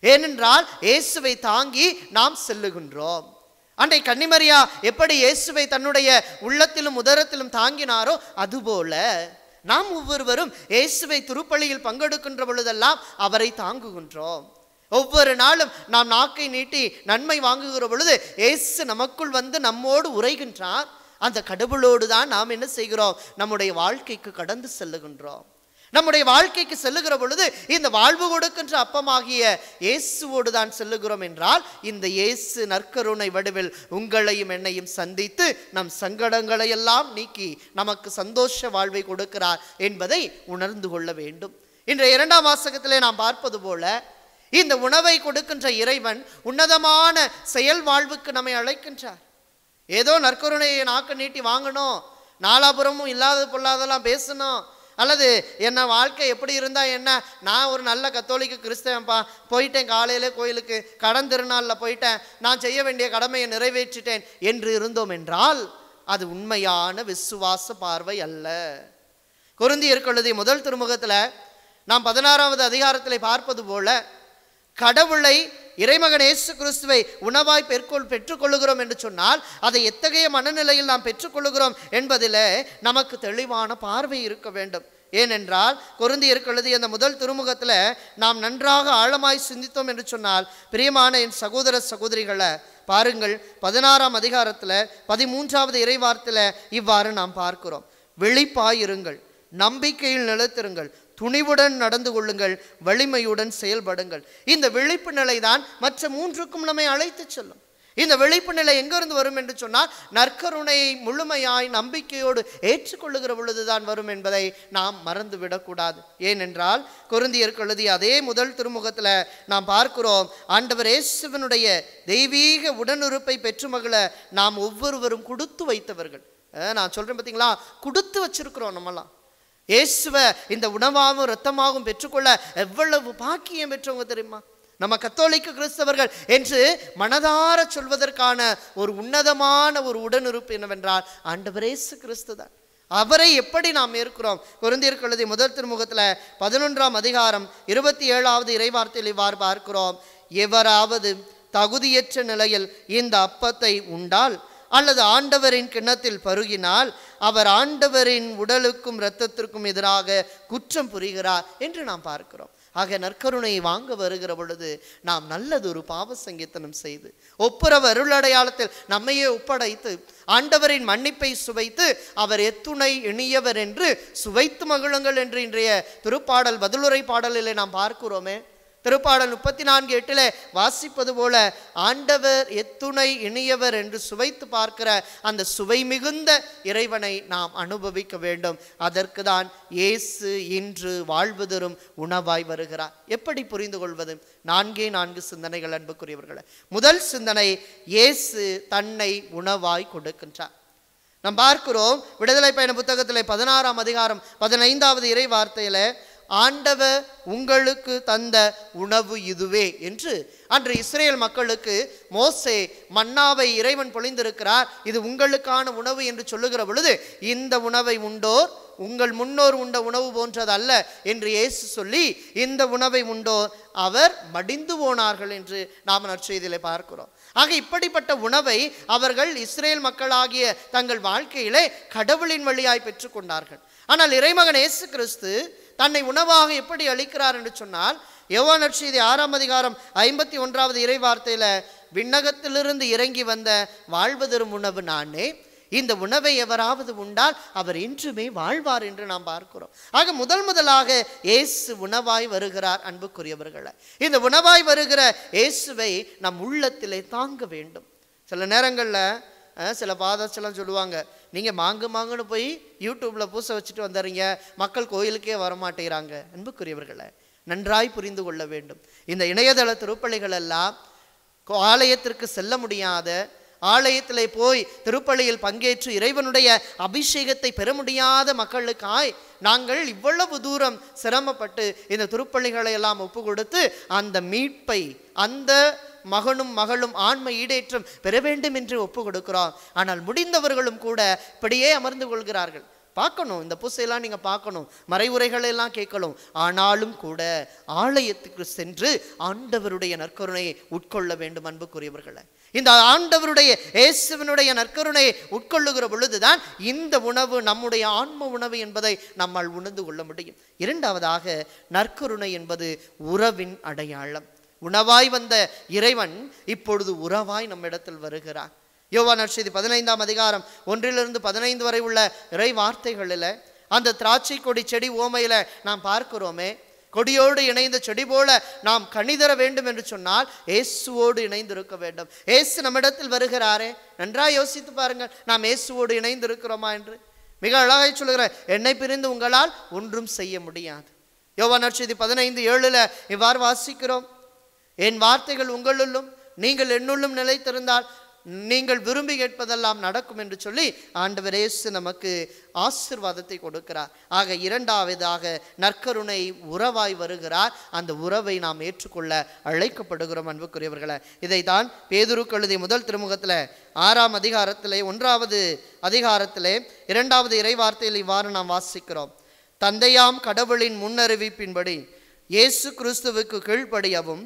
ஏனென்றால் இயேசுவை தாங்கி நாம் செல்லுகின்றோம். அன்றை கன்னிமரியா எப்படி இயேசுவை தன்னுடைய உள்ளத்திலும் உதரத்திலும் தாங்கினாரோ அதுபோல நாம் ஒவ்வொருவரும் இயேசுவை திருப்பலியில் பங்கெடுக்கின்ற பொழுதெல்லாம் அவரை தாங்குகின்றோம். ஒவ்வொரு நாளும் நாம் நாக்கை நீட்டி நன்மை வாங்குகிற பொழுது இயேசு நமக்குள் வந்து நம்மோடு உரைகின்றார். அந்த கடவுளோடு தான் நாம் என்ன செய்கிறோம்? நம்முடைய வாழ்க்கைக்கு கடந்து செல்லுகின்றோம். நம்முடைய வாழ்க்கைக்கு செல்லுகிற பொழுது இந்த வாழ்வு கொடுக்கின்ற அப்பமாகிய இயேசுவோடு தான் செல்லுகிறோம் என்றால், இந்த இயேசு நற்கருணை வடிவில் உங்களையும் என்னையும் சந்தித்து நம் சங்கடங்களை எல்லாம் நீக்கி நமக்கு சந்தோஷ வாழ்வை கொடுக்கிறார் என்பதை உணர்ந்து கொள்ள வேண்டும். இன்றைய 2ஆம் வாசகத்திலே நாம் பார்ப்பது போல இந்த உணவை கொடுக்கின்ற இறைவன் உன்னதமான செயல் வாழ்வுக்கு நம்மை அழைக்கின்றார். ஏதோ நற்கருணையை நாக்க நீட்டி வாங்கணும், நாலாபுரமும் இல்லாத பொல்லாதெல்லாம் பேசணும், அல்லது என்ன வாழ்க்கை எப்படி இருந்தால் என்ன, நான் ஒரு நல்ல கத்தோலிக்க கிறிஸ்தவன்ப்பா, போயிட்டேன் காலையிலே கோயிலுக்கு, கடன் திருநாளில் போயிட்டேன், நான் செய்ய வேண்டிய கடமையை நிறைவேற்றிட்டேன் என்று இருந்தோம் என்றால் அது உண்மையான விசுவாச பார்வை அல்ல. கொரிந்தியருக்கு எழுதிய முதல் திருமுகத்தில் நாம் 16வது அதிகாரத்தில் பார்ப்பது போல கடவுளை, இறைமகன் இயேசு கிறிஸ்துவை உணவாய் பெற்றுக்கொள்ளுகிறோம் என்று சொன்னால் அதை எத்தகைய மனநிலையில் நாம் பெற்றுக்கொள்ளுகிறோம் என்பதில் நமக்கு தெளிவான பார்வை இருக்க வேண்டும். ஏனென்றால் கொரிந்தியருக்கு எழுதிய அந்த முதல் திருமுகத்தில் நாம் நன்றாக ஆழமாய் சிந்தித்தோம் என்று சொன்னால், பிரியமான என் சகோதர சகோதரிகளை பாருங்கள், 16ஆம் அதிகாரத்தில் 13வது இறைவார்த்தையில் இவ்வாறு நாம் பார்க்கிறோம். விழிப்பாயிருங்கள், நம்பிக்கையில் நிலைத்திருங்கள், துணிவுடன் நடந்து கொள்ளுங்கள், வலிமையுடன் செயல்படுங்கள். இந்த விழிப்பு நிலை தான் மற்ற மூன்றுக்கும் நம்மை அழைத்து செல்லும். இந்த விழிப்பு நிலை எங்கிருந்து வரும் என்று சொன்னால், நற்கருணையை முழுமையாய் நம்பிக்கையோடு ஏற்றுக்கொள்ளுகிற பொழுதுதான் வரும் என்பதை நாம் மறந்துவிடக்கூடாது. ஏனென்றால் கொரிந்தியருக்கு எழுதிய அதே முதல் திருமுகத்தில் நாம் பார்க்கிறோம், ஆண்டவர் இயேசுவினுடைய தெய்வீக உடனுறுப்பை பெற்று மகிழ நாம் ஒவ்வொருவரும் கொடுத்து வைத்தவர்கள். நான் சொல்றேன் பார்த்தீங்களா, கொடுத்து வச்சிருக்கிறோம். நம்மலாம் இயேசுவை இந்த உணவாகவும் இரத்தமாகவும் பெற்றுக்கொள்ள எவ்வளவு பாக்கியம் பெற்றவங்க தெரியுமா? நம்ம கத்தோலிக்க கிறிஸ்தவர்கள் என்று மனதார சொல்வதற்கான ஒரு உன்னதமான ஒரு உடனிருப்பு என்னவென்றால் ஆண்டவர் இயேசு கிறிஸ்து தான். அவரை எப்படி நாம் இருக்கிறோம்? கொரிந்தியருக்கு எழுதிய முதல் திருமுகத்தில் 11ஆம் அதிகாரம் 27வது இறைவார்த்தையில் இவ்வாறு பார்க்கிறோம், எவராவது தகுதியற்ற நிலையில் இந்த அப்பத்தை உண்டால் அல்லது ஆண்டவரின் கிண்ணத்தில் பருகினால் அவர் ஆண்டவரின் உடலுக்கும் இரத்தத்திற்கும் எதிராக குற்றம் புரிகிறார் என்று நாம் பார்க்கிறோம். ஆக நற்கருணையை வாங்க வருகிற பொழுது நாம் நல்லதொரு பாவ சங்கீதனம் செய்து ஒப்புரவு அருளடையாளத்தில் நம்மையே ஒப்படைத்து ஆண்டவரின் மன்னிப்பை சுவைத்து அவர் எத்துணை இனியவர் என்று சுவைத்து மகிழுங்கள் என்று இன்றைய திருப்பாடல் பதிலுரை பாடலிலே நாம் பார்க்கிறோமே. திருப்பாடல் 34:8 வாசிப்பது போல ஆண்டவர் எத்துணை இனியவர் என்று சுவைத்து பார்க்கிற அந்த சுவை மிகுந்த இறைவனை நாம் அனுபவிக்க வேண்டும். அதற்கு தான் இயேசு இன்று வாழ்வு தரும் உணவாய் வருகிறார். எப்படி புரிந்து கொள்வது? 4 சிந்தனைகள் அன்புக்குரியவர்களே. முதல் சிந்தனை, இயேசு தன்னை உணவாய் கொடுக்கின்றார். நாம் பார்க்கிறோம் விடுதலை பயண புத்தகத்தில் 16ஆம் அதிகாரம் 15வது இறை வார்த்தையில, ஆண்டவர் உங்களுக்கு தந்த உணவு இதுவே என்று அன்று இஸ்ரேல் மக்களுக்கு மோசே மன்னாவை இறைவன் பொழிந்திருக்கிறார், இது உங்களுக்கான உணவு என்று சொல்லுகிற பொழுது, இந்த உணவை உண்டோர் உங்கள் முன்னோர் உண்ட உணவு போன்றது அல்ல என்று இயேசு சொல்லி, இந்த உணவை உண்டோர் அவர் மடிந்து போனார்கள் என்று நாம் நற்செய்தியிலே பார்க்கிறோம். ஆக இப்படிப்பட்ட உணவை அவர்கள் இஸ்ரேல் மக்களாகிய தங்கள் வாழ்க்கையிலே கடவுளின் வழியாய் பெற்றுக்கொண்டார்கள். ஆனால் இறைமகன் இயேசு கிறிஸ்து தன்னை உணவாக எப்படி அளிக்கிறார் என்று சொன்னால், யோவான் நற்செய்தி 6ஆம் அதிகாரம் 51வது இறை வார்த்தையில, விண்ணகத்திலிருந்து இறங்கி வந்த வாழ்வு தரும் உணவு நானே, இந்த உணவை எவராவது உண்டால் அவர் என்றுமே வாழ்வார் என்று நாம் பார்க்கிறோம். ஆக முதலாக இயேசு உணவாய் வருகிறார். அன்புக்குரியவர்களை, இந்த உணவாய் வருகிற இயேசுவை நம் உள்ளத்திலே தாங்க வேண்டும். சில நேரங்களில் சில பாதச்செல்லாம் சொல்லுவாங்க, நீங்கள் மாங்குன்னு போய் யூடியூப்பில் பூசை வச்சுட்டு வந்துடுறீங்க, மக்கள் கோயிலுக்கே வரமாட்டேங்கிறாங்க. அன்புக்குரியவர்களை, நன்றாய் புரிந்து கொள்ள வேண்டும். இந்த இணையதள திருப்பலிகள் எல்லாம் ஆலயத்திற்கு செல்ல முடியாத, ஆலயத்திலே போய் திருப்பலியில் பங்கேற்று இறைவனுடைய அபிஷேகத்தை பெற முடியாத மக்களுக்காய் நாங்கள் இவ்வளவு தூரம் சிரமப்பட்டு இந்த திருப்பலிகளை எல்லாம் ஒப்பு கொடுத்து அந்த மீட்பை, அந்த மகனும் மகளும் ஆன்ம ஈடேற்றம் பெற வேண்டும் என்று ஒப்பு கொடுக்கிறோம். ஆனால் முடிந்தவர்களும் கூட இப்படியே அமர்ந்து கொள்கிறார்கள். பார்க்கணும், இந்த பூசையெல்லாம் நீங்கள் பார்க்கணும், மறைவுரைகளெல்லாம் கேட்கணும். ஆனாலும் கூட ஆலயத்துக்கு சென்று ஆண்டவருடைய நற்கருணையை உட்கொள்ள வேண்டும். அன்புக்குரியவர்களை, இந்த ஆண்டவருடைய இயேசுவினுடைய நற்கருணையை உட்கொள்ளுகிற பொழுதுதான் இந்த உணவு நம்முடைய ஆன்ம உணவு என்பதை நம்மால் உணர்ந்து கொள்ள முடியும். இரண்டாவதாக, நற்கருணை என்பது உறவின் அடையாளம். உணவாய் வந்த இறைவன் இப்பொழுது உறவாய் நம்மிடத்தில் வருகிறார். யோவான் நற்செய்தி 15ஆம் அதிகாரம் 1-15 வரை உள்ள இறை வார்த்தைகளில் அந்த திராட்சை கொடி செடி ஓமையில நாம் பார்க்கிறோமே, கொடியோடு இணைந்த செடி போல நாம் கனிதர வேண்டும் என்று சொன்னால் இயேசுவோடு இணைந்து இருக்க வேண்டும். இயேசு நம்மிடத்தில் வருகிறாரே, நன்றாக யோசித்து பாருங்கள், நாம் இயேசுவோடு இணைந்து இருக்கிறோமா என்று. மிக அழகாய் சொல்லுகிற, என்னை பிரிந்து உங்களால் ஒன்றும் செய்ய முடியாது. யோவான் நற்செய்தி 15:7 இவ்வாறு வாசிக்கிறோம், என் வார்த்தைகள் உங்களுள்ளும் நீங்கள் என்னுள்ளும் நிலைத்திருந்தால் நீங்கள் விரும்பி கேட்பதெல்லாம் நடக்கும் என்று சொல்லி ஆண்டவர் இயேசு நமக்கு ஆசீர்வாதத்தை கொடுக்கிறார். ஆக இரண்டாவதாக நற்கருணை உறவாய் வருகிறார். அந்த உறவை நாம் ஏற்றுக்கொள்ள அழைக்கப்படுகிறோம் அன்புக்குரியவர்களே. இதைத்தான் பேதுருக்கு எழுதிய முதல் திருமுகத்தில் 6ஆம் அதிகாரத்திலே 1வது அதிகாரத்திலே 2வது இறைவார்த்தையில் இவ்வாறு நாம் வாசிக்கிறோம். தந்தையாம் கடவுளின் முன்னறிவிப்பின்படி இயேசு கிறிஸ்துவுக்கு கீழ்ப்படியவும்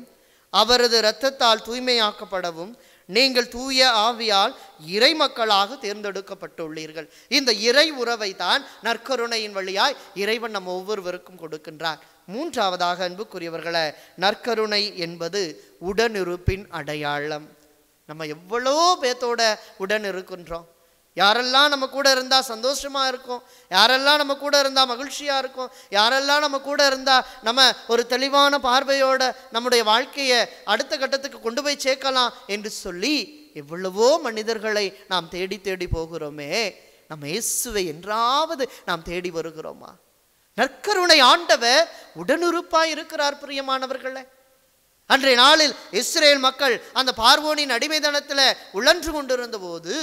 அவரது இரத்தத்தால் தூய்மையாக்கப்படவும் நீங்கள் தூய ஆவியால் இறை மக்களாக தேர்ந்தெடுக்கப்பட்டுள்ளீர்கள். இந்த இறை உறவை தான் நற்கருணையின் வழியாய் இறைவன் நம் ஒவ்வொருவருக்கும் கொடுக்கின்றார். மூன்றாவதாக அன்புக்குரியவர்களே, நற்கருணை என்பது உடனிருப்பின் அடையாளம். நம்ம எவ்வளோ பேத்தோட உடன் இருக்கின்றோம். யாரெல்லாம் நம்ம கூட இருந்தால் சந்தோஷமாக இருக்கும், யாரெல்லாம் நம்ம கூட இருந்தால் மகிழ்ச்சியாக இருக்கும், யாரெல்லாம் நம்ம கூட இருந்தால் நம்ம ஒரு தெளிவான பார்வையோட நம்முடைய வாழ்க்கையை அடுத்த கட்டத்துக்கு கொண்டு போய் சேர்க்கலாம் என்று சொல்லி எவ்வளவோ மனிதர்களை நாம் தேடி தேடி போகிறோமே, நம்ம இயேசுவை என்றாவது நாம் தேடி வருகிறோமா? நற்கருணை ஆண்டவர் உடனுறுப்பாய் இருக்கிறார் பிரியமானவர்களே. அன்றைய நாளில் இஸ்ரேல் மக்கள் அந்த பார்வோனின் அடிமைத்தனத்தில் உழன்று கொண்டிருந்த போது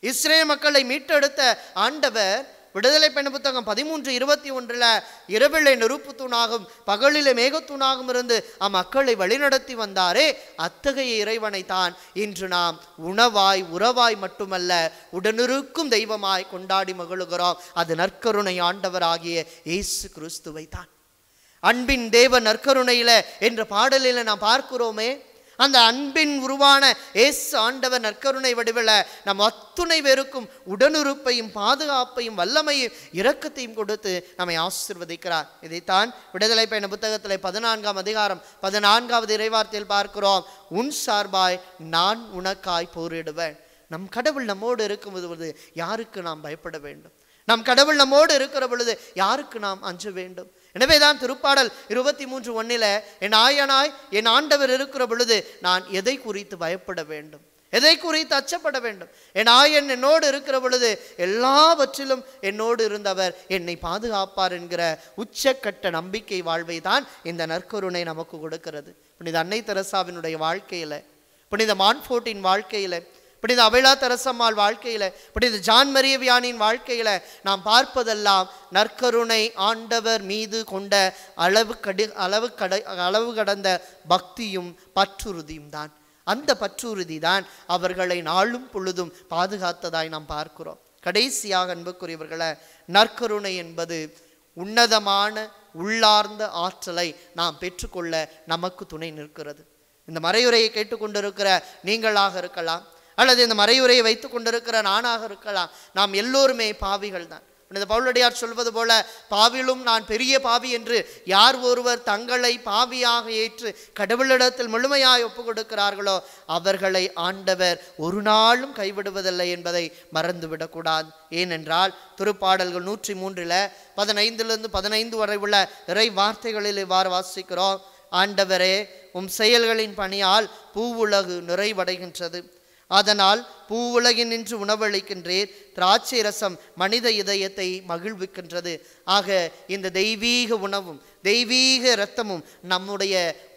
இஸ்ரேல் மக்களை மீட்டெடுத்த ஆண்டவர் விடுதலை பயண புத்தகம் 13:21 இரவிலே நெருப்பு தூணாகும் பகலிலே மேகத்தூணாகும் இருந்து அம்மக்களை வழிநடத்தி வந்தாரே, அத்தகைய இறைவனை தான் இன்று நாம் உணவாய் உறவாய் மட்டுமல்ல உடனிருக்கும் தெய்வமாய் கொண்டாடி மகிழுகிறோம். அது நற்கருணை ஆண்டவராகிய இயேசு கிறிஸ்துவை தான். அன்பின் தேவ நற்கருணையில என்ற பாடலில் நாம் பார்க்கிறோமே, அந்த அன்பின் உருவான இயேசு ஆண்டவர் நற்கருணை வடிவில் நம் அத்துணை பேருக்கும் உடனுறுப்பையும் பாதுகாப்பையும் வல்லமையும் இரக்கத்தையும் கொடுத்து நம்மை ஆசீர்வதிக்கிறார். இதைத்தான் விடுதலை பயண புத்தகத்தில் 14ஆம் அதிகாரம் 14வது இறைவார்த்தையில் பார்க்கிறோம். உன் சார்பாய் நான் உனக்காய் போரிடுவேன். நம் கடவுள் நம்மோடு இருக்கும் பொழுது யாருக்கு நாம் பயப்பட வேண்டும்? நம் கடவுள் நம்மோடு இருக்கிற பொழுது யாருக்கு நாம் அஞ்ச வேண்டும்? எனவேதான் திருப்பாடல் 23:1 என் ஆயனாய் என் ஆண்டவர் இருக்கிற பொழுது நான் எதை குறித்து பயப்பட வேண்டும், எதை குறித்து அச்சப்பட வேண்டும்? என் ஆயன் என்னோடு இருக்கிற பொழுது எல்லாவற்றிலும் என்னோடு இருந்தவர் என்னை பாதுகாப்பார் என்கிற உச்சக்கட்ட நம்பிக்கை வாழ்வை தான் இந்த நற்கருணை நமக்கு கொடுக்கிறது. புனித அன்னை தெரசாவினுடைய வாழ்க்கையில, புனித மான்ஃபோர்ட்டின் வாழ்க்கையில, புனித அபேலா தெரசம்மாள் வாழ்க்கையில, புனித ஜான் மரிய வியானின் வாழ்க்கையில நாம் பார்ப்பதெல்லாம் நற்கருணை ஆண்டவர் மீது கொண்ட அளவு கடந்த பக்தியும் பற்றுறுதியும் தான். அந்த பற்றுறுதி தான் அவர்களை நாளும் பொழுதும் பாதுகாத்ததாய் நாம் பார்க்கிறோம். கடைசியாக அன்புக்குரியவர்களே, நற்கருணை என்பது உன்னதமான உள்ளார்ந்த ஆற்றலை நாம் பெற்றுக்கொள்ள நமக்கு துணை நிற்கிறது. இந்த மறையுரையை கேட்டுக்கொண்டிருக்கிற நீங்களாக இருக்கலாம், அல்லது இந்த மறையுரையை வைத்து கொண்டிருக்கிற நானாக இருக்கலாம். நாம் எல்லோருமே பாவிகள் தான். இந்த பவுலடியார் சொல்வது போல, பாவிலும் நான் பெரிய பாவி என்று யார் ஒருவர் தங்களை பாவியாக ஏற்று கடவுளிடத்தில் முழுமையாய் ஒப்பு கொடுக்கிறார்களோ அவர்களை ஆண்டவர் ஒரு நாளும் கைவிடுவதில்லை என்பதை மறந்துவிடக்கூடாது. ஏனென்றால் திருப்பாடல்கள் 103 15 15 வரை உள்ள இறை வார்த்தைகளில் இவ்வாறு வாசிக்கிறோம். ஆண்டவரே, உம் செயல்களின் பணியால் பூவுலகு நிறைவடைகின்றது. அதனால் பூவுலகின் நின்று உணவளிக்கின்றேன், திராட்சை ரசம் மனித இதயத்தை மகிழ்விக்கின்றது. ஆக இந்த தெய்வீக உணவும் தெய்வீக இரத்தமும் நம்முடைய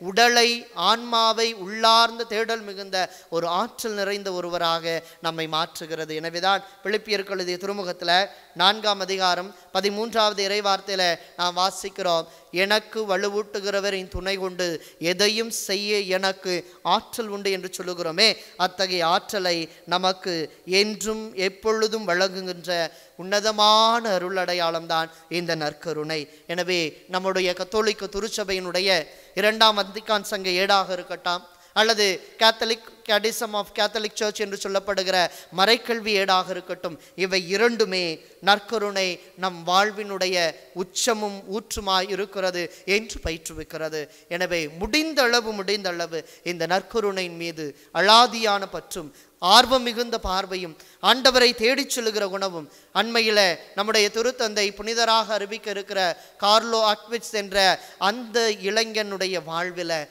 உடலை ஆன்மாவை உள்ளார்ந்த தேடல் மிகுந்த ஒரு ஆற்றல் நிறைந்த ஒருவராக நம்மை மாற்றுகிறது. எனவேதான் பிலிப்பியருக்கு எழுதிய திருமுகத்தில் 4ஆம் அதிகாரம் 13வது இறைவார்த்தையில் நாம் வாசிக்கிறோம். எனக்கு வலுவூட்டுகிறவரின் துணை கொண்டு எதையும் செய்ய எனக்கு ஆற்றல் உண்டு என்று சொல்லுகிறோமே, அத்தகைய ஆற்றலை நமக்கு என்றும் எப்பொழுதும் வழங்குகின்ற உன்னதமான அருளடையாளம் தான் இந்த நற்கருணை. எனவே நம்முடைய கத்தோலிக்க திருச்சபையினுடைய 2ஆம் வத்திக்கான் சங்க ஏடாக இருக்கட்டும், அல்லது கேத்தலிக் கேடிசம் ஆஃப் கேத்தலிக் சர்ச் என்று சொல்லப்படுகிற மறைக்கல்வி ஏடாக இருக்கட்டும், இவை இரண்டுமே நற்கருணை நம் வாழ்வினுடைய உச்சமும் ஊற்றுமாய் இருக்கிறது என்று பயிற்றுவிக்கிறது. எனவே முடிந்த அளவு இந்த நற்கருணையின் மீது அலாதியான பற்றும் ஆர்வம் மிகுந்த பார்வையும் ஆண்டவரை தேடிச் செல்லுகிற குணமும் அண்மையில் நம்முடைய திருத்தந்தை புனிதராக அறிவிக்க இருக்கிற கார்லோ அக்விட்ஸ் என்ற அந்த இளைஞனுடைய வாழ்வில்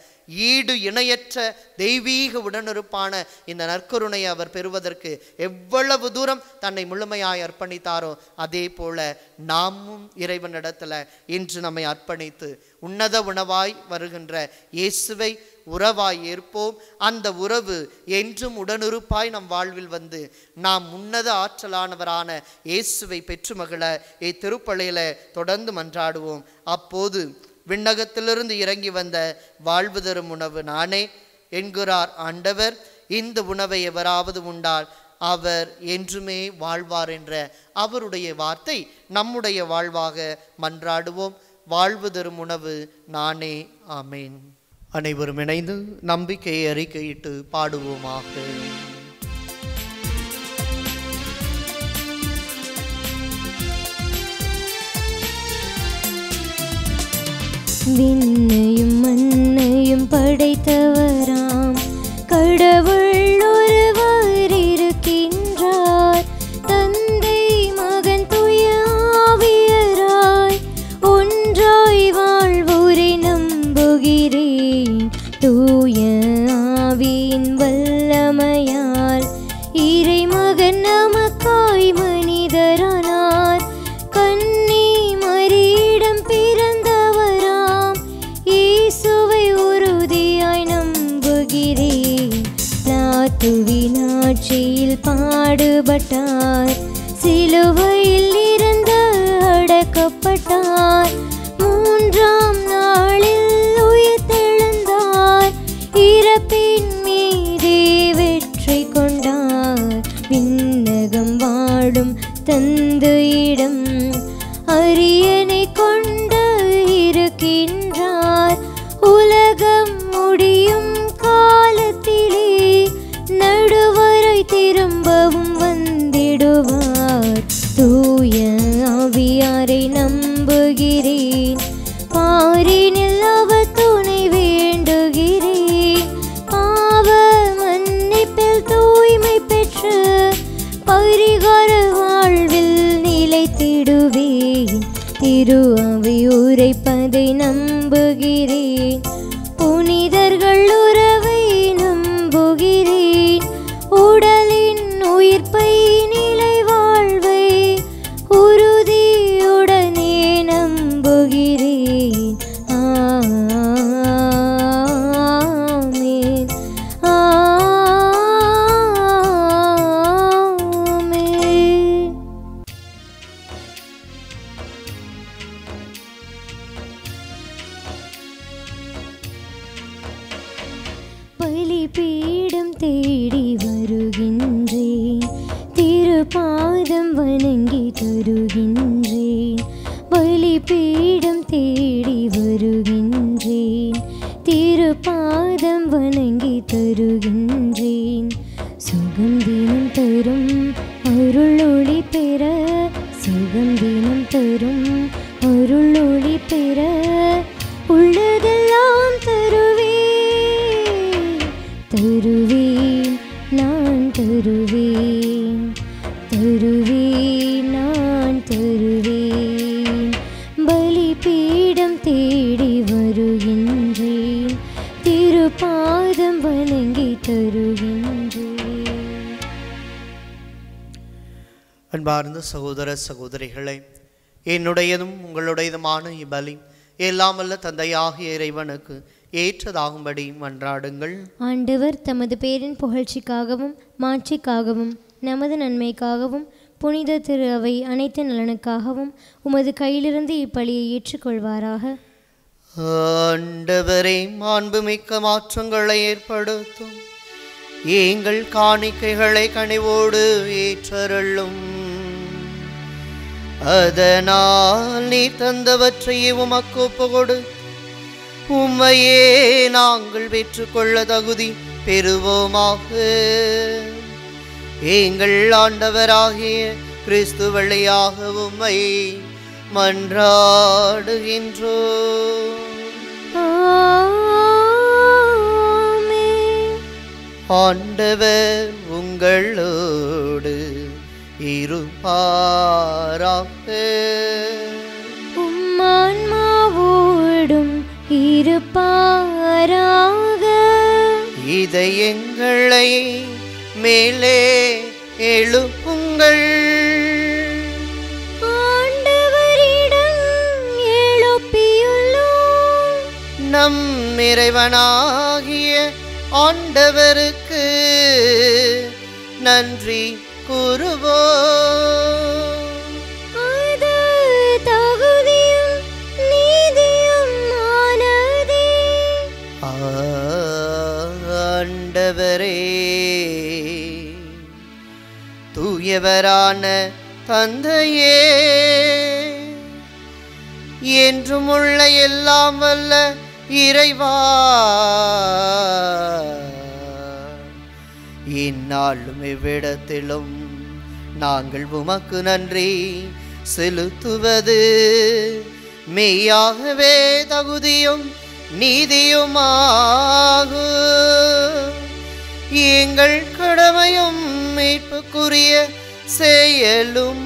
ஈடு இணையற்ற தெய்வீக உடனிருப்பான இந்த நற்கருணையை அவர் பெறுவதற்கு எவ்வளவு தூரம் தன்னை முழுமையாய் அர்ப்பணித்தாரோ அதே போல நாமும் இறைவனிடத்தில் இன்று நம்மை அர்ப்பணித்து உன்னத உணவாய் வருகின்ற இயேசுவை உறவாய் ஏற்போம். அந்த உறவு என்றும் உடனிருப்பாய் நம் வாழ்வில் வந்து நாம் உன்னத ஆற்றலானவரான இயேசுவை பெற்று மகிழ திருப்பலியில தொடர்ந்து மன்றாடுவோம். அப்போது விண்ணகத்திலிருந்து இறங்கி வந்த வாழ்வு தரும் உணவு நானே என்கிறார் ஆண்டவர். இந்த உணவை எவராவது உண்டால் அவர் என்றுமே வாழ்வார் என்ற அவருடைய வார்த்தை நம்முடைய வாழ்வாக மன்றாடுவோம். வாழ்வு தரும் உணவு நானே. ஆமேன். அனைவரும் இணைந்து நம்பிக்கையை அறிக்கையிட்டு பாடுவோமாக. விண்ணையும் மண்ணையும் படைத்தவராம் கடவுள் ஒருவர் இருக்கின்றார். தந்தை மகன் தூய ஆவியராய் ஒன்றாய் வாழ்வோரை நம்புகிறேன். தூய ஆவியின் வல்லமையால் இறைமகன் நமக்காய் மனிதரானார். கன்னி மரியிடம் பிறந்தவராம் இயேசுவை உறுதியாய் நம்புகிறேன். லாத்துவின் ஆட்சியில் பாடுபட்டார், சிலுவையில் இருந்து அடக்கப்பட்டார். மூன்றாம் நாளில் உயிர்த்தெழுந்தார், இறப்பின் மீதே வெற்றி கொண்டார். விண்ணகம் வாழும் தந்தையிடம் அரியணை கொண்டு இருக்கின்றார். உலகம் முடியும் காலத்திலே நடுவரை திரும்பவும் வந்திடுவார். தூய ஆவியாரை நம்புகிறேன், பாரினில் அவர் துணை வேண்டுகிறேன். பாவ மன்னிப்பில் தூய்மை பெற்று பரிகார வாழ்வில் நிலைத்திடுவேன். திரு ஆவி உரைப்பதை நம்புகிறேன், புனிதர்கள் உறவை நம்புகிறேன். உடலின் உயிர்ப்பை நிலை வாழ்வை உறுதியுடனே நம்புகிறேன். ஆமென், ஆமென். பலிபீடம் தேடி வருகின்றேன், திருப்பாதம் வணங்கி தருகின்றேன். பலிபீடம் தேடி வருகின்றேன், திருப்பாதம் வணங்கி தருகின்றேன். சுகம் தினம் தரும் அருளொளி பெற, சுகம் தினம் தரும் அருளொளி பெற உள்ளதெல்லாம் தருவேன், தருவேன், நான் தருவேன், தருவேன், நான் தருவேன். பலிபீடம் தேடி வருகின்றேன், திருப்பாதம் வணங்கி தருகின்றேன். அன்பார்ந்த சகோதர சகோதரிகளே, என்னுடையதும் உங்களுடையதுமான இப்பலி எல்லாம் வல்ல தந்தையாகிய இறைவனுக்கு ஏற்றதாகும்படி மன்றாடுங்கள். ஆண்டவர் தமது பேரின் புகழ்ச்சிக்காகவும் மாட்சிக்காகவும் நமது நன்மைக்காகவும் புனித திரு அவை அனைத்து நலனுக்காகவும் உமது கையிலிருந்து இப்பலியை ஏற்றுக்கொள்வாராக. ஆண்டவரே, மாண்புமிக்க மாற்றங்களை ஏற்படுத்தும் எங்கள் காணிக்கைகளை கனிவோடு ஏற்றருளும். அதனால் நீ தந்தவற்றையே உமக்கு ஒப்புக்கொடு, உம்மையே நாங்கள் பெற்றுக்கொள்ள தகுதி பெறுவோமாக. எங்கள் ஆண்டவராகிய கிறிஸ்து வழியாக உம்மை மன்றாடுகின்றோம். ஆண்டவர் உங்களோடு இருப்பாராக. உம்மான்மாவோடும் இருப்பாராக. இதயங்களை மேலே எழுப்புங்கள், ஆண்டவரிடம் எழுப்பியுள்ளோம். நம் நம் இறைவனாகிய ஆண்டவருக்கு நன்றி கூறுவோம். அது தகுதியும் நீதியும் ஆனதே. ஆண்டவரே, தூயவரான தந்தையே, என்றும் உள்ள எல்லாம் வல்ல இறைவா, இந்நாளும் இவ்விடத்திலும் நாங்கள் உமக்கு நன்றி செலுத்துவது மெய்யாகவே தகுதியும் நீதியுமாகும். எங்கள் கடமையும் மீட்புக்குரிய செயலுமாகும்.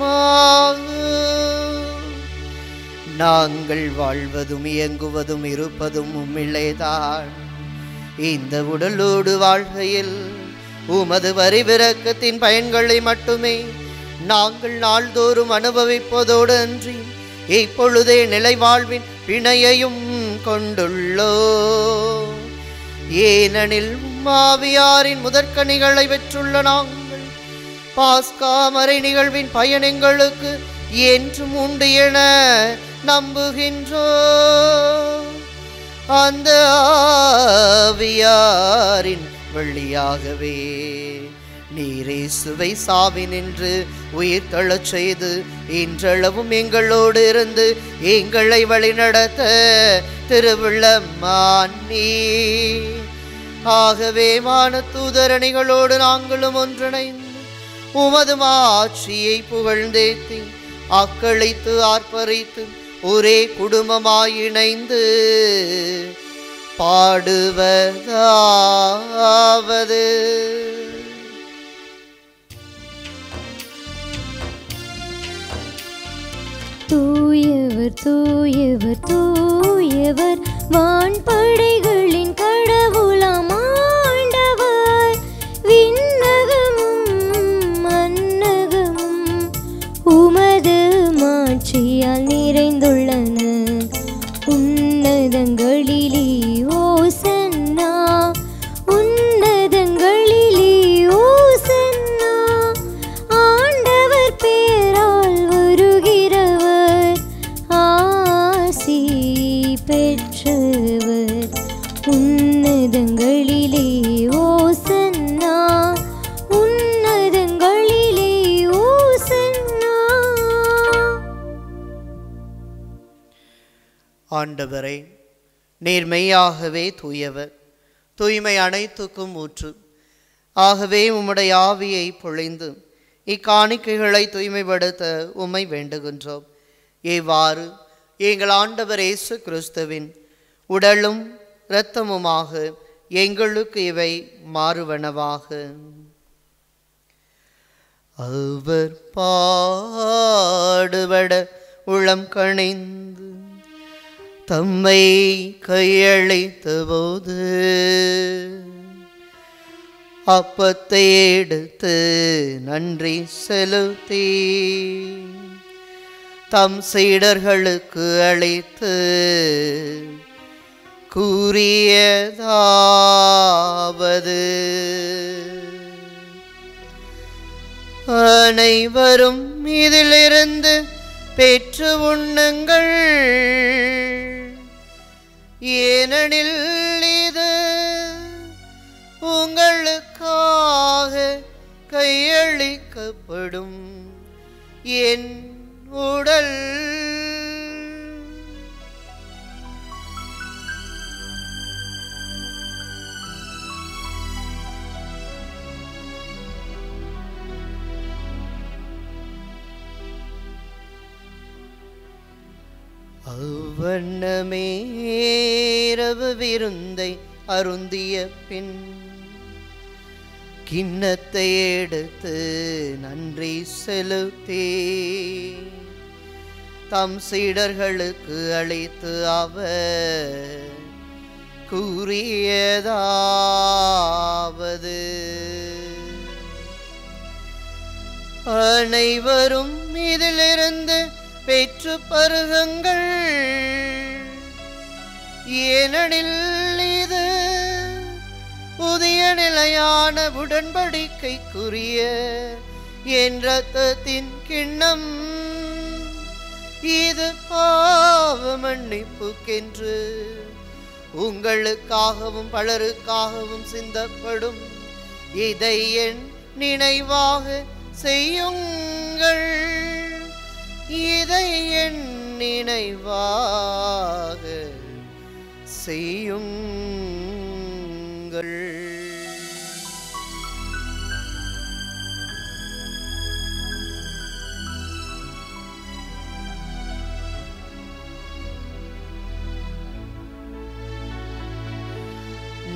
நாங்கள் வாழ்வதும் இயங்குவதும் இருப்பதும் உம்மிலேதான். இந்த உடலோடு வாழ்கையில் உமது வரிவிரக்கத்தின் பயன்களை மட்டுமே நாங்கள் நாள்தோறும் அனுபவிப்பதோடு அன்றி இப்பொழுதே நிலை வாழ்வின் பிணையையும் கொண்டுள்ளோ. ஏனெனில் ஆவியாரின் முதற்கனிகளை பெற்றுள்ள நாங்கள் பாஸ்கா மறை நிகழ்வின் பயன் எங்களுக்கு என்றும் உண்டு என நம்புகின்றோம். அந்த ஆவியாரின் வழியாகவே நீரே சுவை சாவினின்று உயிர் தழச் செய்து இன்றளவும் எங்களோடு இருந்து எங்களை வழிநடத்த திருவிழமானி. ஆகவே வானதூதரணிகளோடு நாங்களும் ஒன்றிணைந்து உமது ஆட்சியை புகழ்ந்தேத்தி அக்களித்து ஆர்ப்பரித்து ஒரே குடும்பமாய் இணைந்து பாடுவதாவது. தூயவர் தூயவர் தூயவர் வான்படைகளின் கடவுளாம் ஆண்டவர். விண்ணகமும் மன்னகமும் உமது மாட்சியால் நிறைந்துள்ளன. உன்னதங்களிலே ஓசன்னா, உன்னதங்களிலே ஓசன்னா. ஆண்டவர் பேரால் வருகிறவர் ஆசி பெற்றவர். உன்னதங்களிலே ஓசன்னா, உன்னதங்களிலே ஓசன்னா. ஆண்டவரே, நீர் மெய்யாகவே தூயவர், தூய்மை அனைத்துக்கும் ஊற்று. ஆகவே உம்முடைய ஆவியை பொழிந்து இக்காணிக்கைகளை தூய்மைப்படுத்த உம்மை வேண்டுகின்றோம். இவ்வாறு எங்கள் ஆண்டவர் இயேசு கிறிஸ்துவின் உடலும் இரத்தமுமாக எங்களுக்கு இவை மாறுவனவாக. அவர் பாடுபட உளம் கணிந்து தம்மை கையளித்த போது அப்பத்தை எடுத்து நன்றி செலுத்தி தம் சீடர்களுக்கு அளித்து கூறியதாவது: அனைவரும் இதிலிருந்து பெற்று உண்ணுங்கள், ஏனெனில் இது உங்களுக்காக கையளிக்கப்படும் என் உடல். அவ்வண்ணமே இரவு விருந்தை அருந்திய பின் கிண்ணத்தை எடுத்து நன்றி செலுத்தி தம் சீடர்களுக்கு அளித்து அவர் கூறியதாவது: அனைவரும் இதிலிருந்து பெற்று பருகுங்கள், ஏனெனில் புதிய நிலையான உடன்படிக்கைக்குரிய என் இரத்தத்தின் கிண்ணம் இது பாவ மன்னிப்புக்கென்று உங்களுக்காகவும் பலருக்காகவும் சிந்தப்படும். இதை என் நினைவாக செய்யுங்கள். இதை என் நினைவாக செய்யுங்கள்.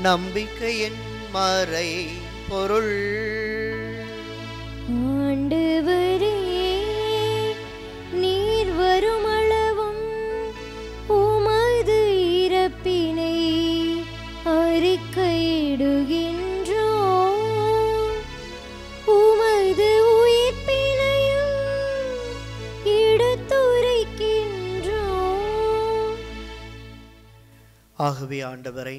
நம்பிக்கையின் மறை பொருள். ஆண்டவரே, நீர் வருமளவும் உமது இறப்பினை அறிக்கையிடுகின்றோம், உமது உயிர்ப்பினையும் எடுத்துரைக்கின்றோம். ஆகவே ஆண்டவரை,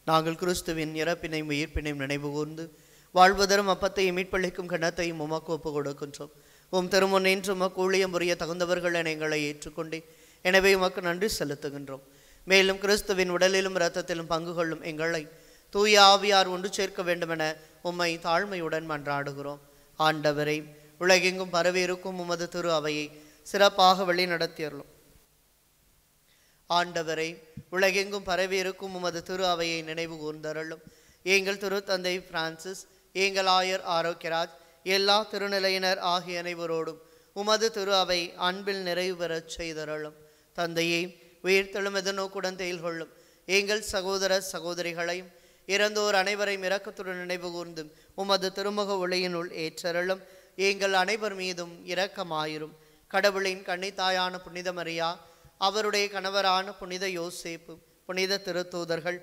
நாங்கள் கிறிஸ்துவின் இறப்பினையும் உயிர்ப்பினையும் நினைவு கூர்ந்து வாழ்வதரும் அப்பத்தையும் மீட்பளிக்கும் கணத்தையும் உமக்கு ஒப்புக் கொடுக்கின்றோம். உம் திருமுன் நின்று உமக்கு ஊழியம் புரிய தகுந்தவர்கள் என எங்களை ஏற்றுக்கொண்டே, எனவே உமக்கு நன்றி செலுத்துகின்றோம். மேலும் கிறிஸ்துவின் உடலிலும் இரத்தத்திலும் பங்கு கொள்ளும் எங்களை தூய ஆவியார் ஒன்று சேர்க்க வேண்டுமென உம்மை தாழ்மையுடன் மன்றாடுகிறோம். ஆண்டவரை, உலகெங்கும் பரவியிருக்கும் உமது திரு அவையை சிறப்பாக வழி நடத்தியறலும். ஆண்டவரை, உலகெங்கும் பரவியிருக்கும் உமது திரு அவையை நினைவு கூர்ந்தருளும். எங்கள் திரு தந்தை பிரான்சிஸ், எங்கள் ஆயர் ஆரோக்கியராஜ், எல்லா திருநிலையினர் ஆகிய அனைவரோடும் உமது திரு அவை அன்பில் நிறைவு பெறச் செய்தருளும். தந்தையை, உயிர்த்தெழும் எதிர்நோக்குடன் செயல்கொள்ளும் எங்கள் சகோதர சகோதரிகளையும் இறந்தோர் அனைவரையும் இரக்கத்துடன் நினைவு கூர்ந்தும் உமது திருமுக ஒளியினுள் ஏற்றருளும். எங்கள் அனைவர் மீதும் இரக்கமாயிரும். கடவுளின் கன்னித்தாயான புனித மரியா, அவருடைய கணவரான புனித யோசேப்பு, புனித திருத்தூதர்கள்,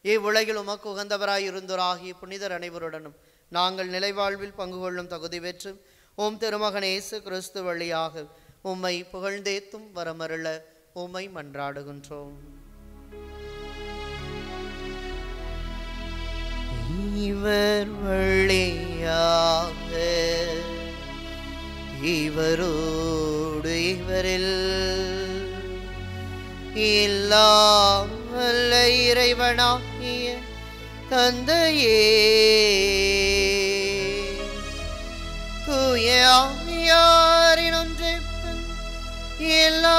இவ்வுலகில் உமக்கு உகந்தவராய் இருந்தோராகிய புனிதர் அனைவருடனும் நாங்கள் நிலைவாழ்வில் பங்கு கொள்ளும் தகுதி பெற்று உம் திருமகன் இயேசு கிறிஸ்து வழியாக உம்மை புகழ்ந்தேத்தும் வரமருள உம்மை மன்றாடுகின்றோம். இவர் வழியாக இவரோடு இவரில் எல்லாம் வல்ல இறைவனாகிய தந்தையே, தூய ஆவியாரின் ஒன்றிப்பில் எல்லா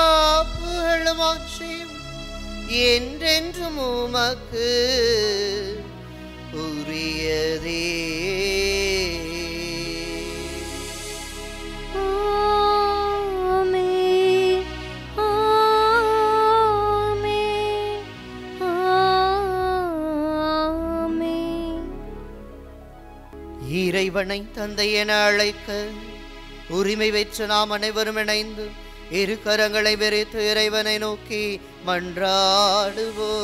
புகழும் ஆட்சியும் என்றென்றும் உமக்கு உரியதே. இறைவனை தந்தை என அழைக்க உரிமை பெற்று நாம் அனைவரும் இணைந்து இரு கரங்களை விரித்து இறைவனை நோக்கி மன்றாடுவோம்.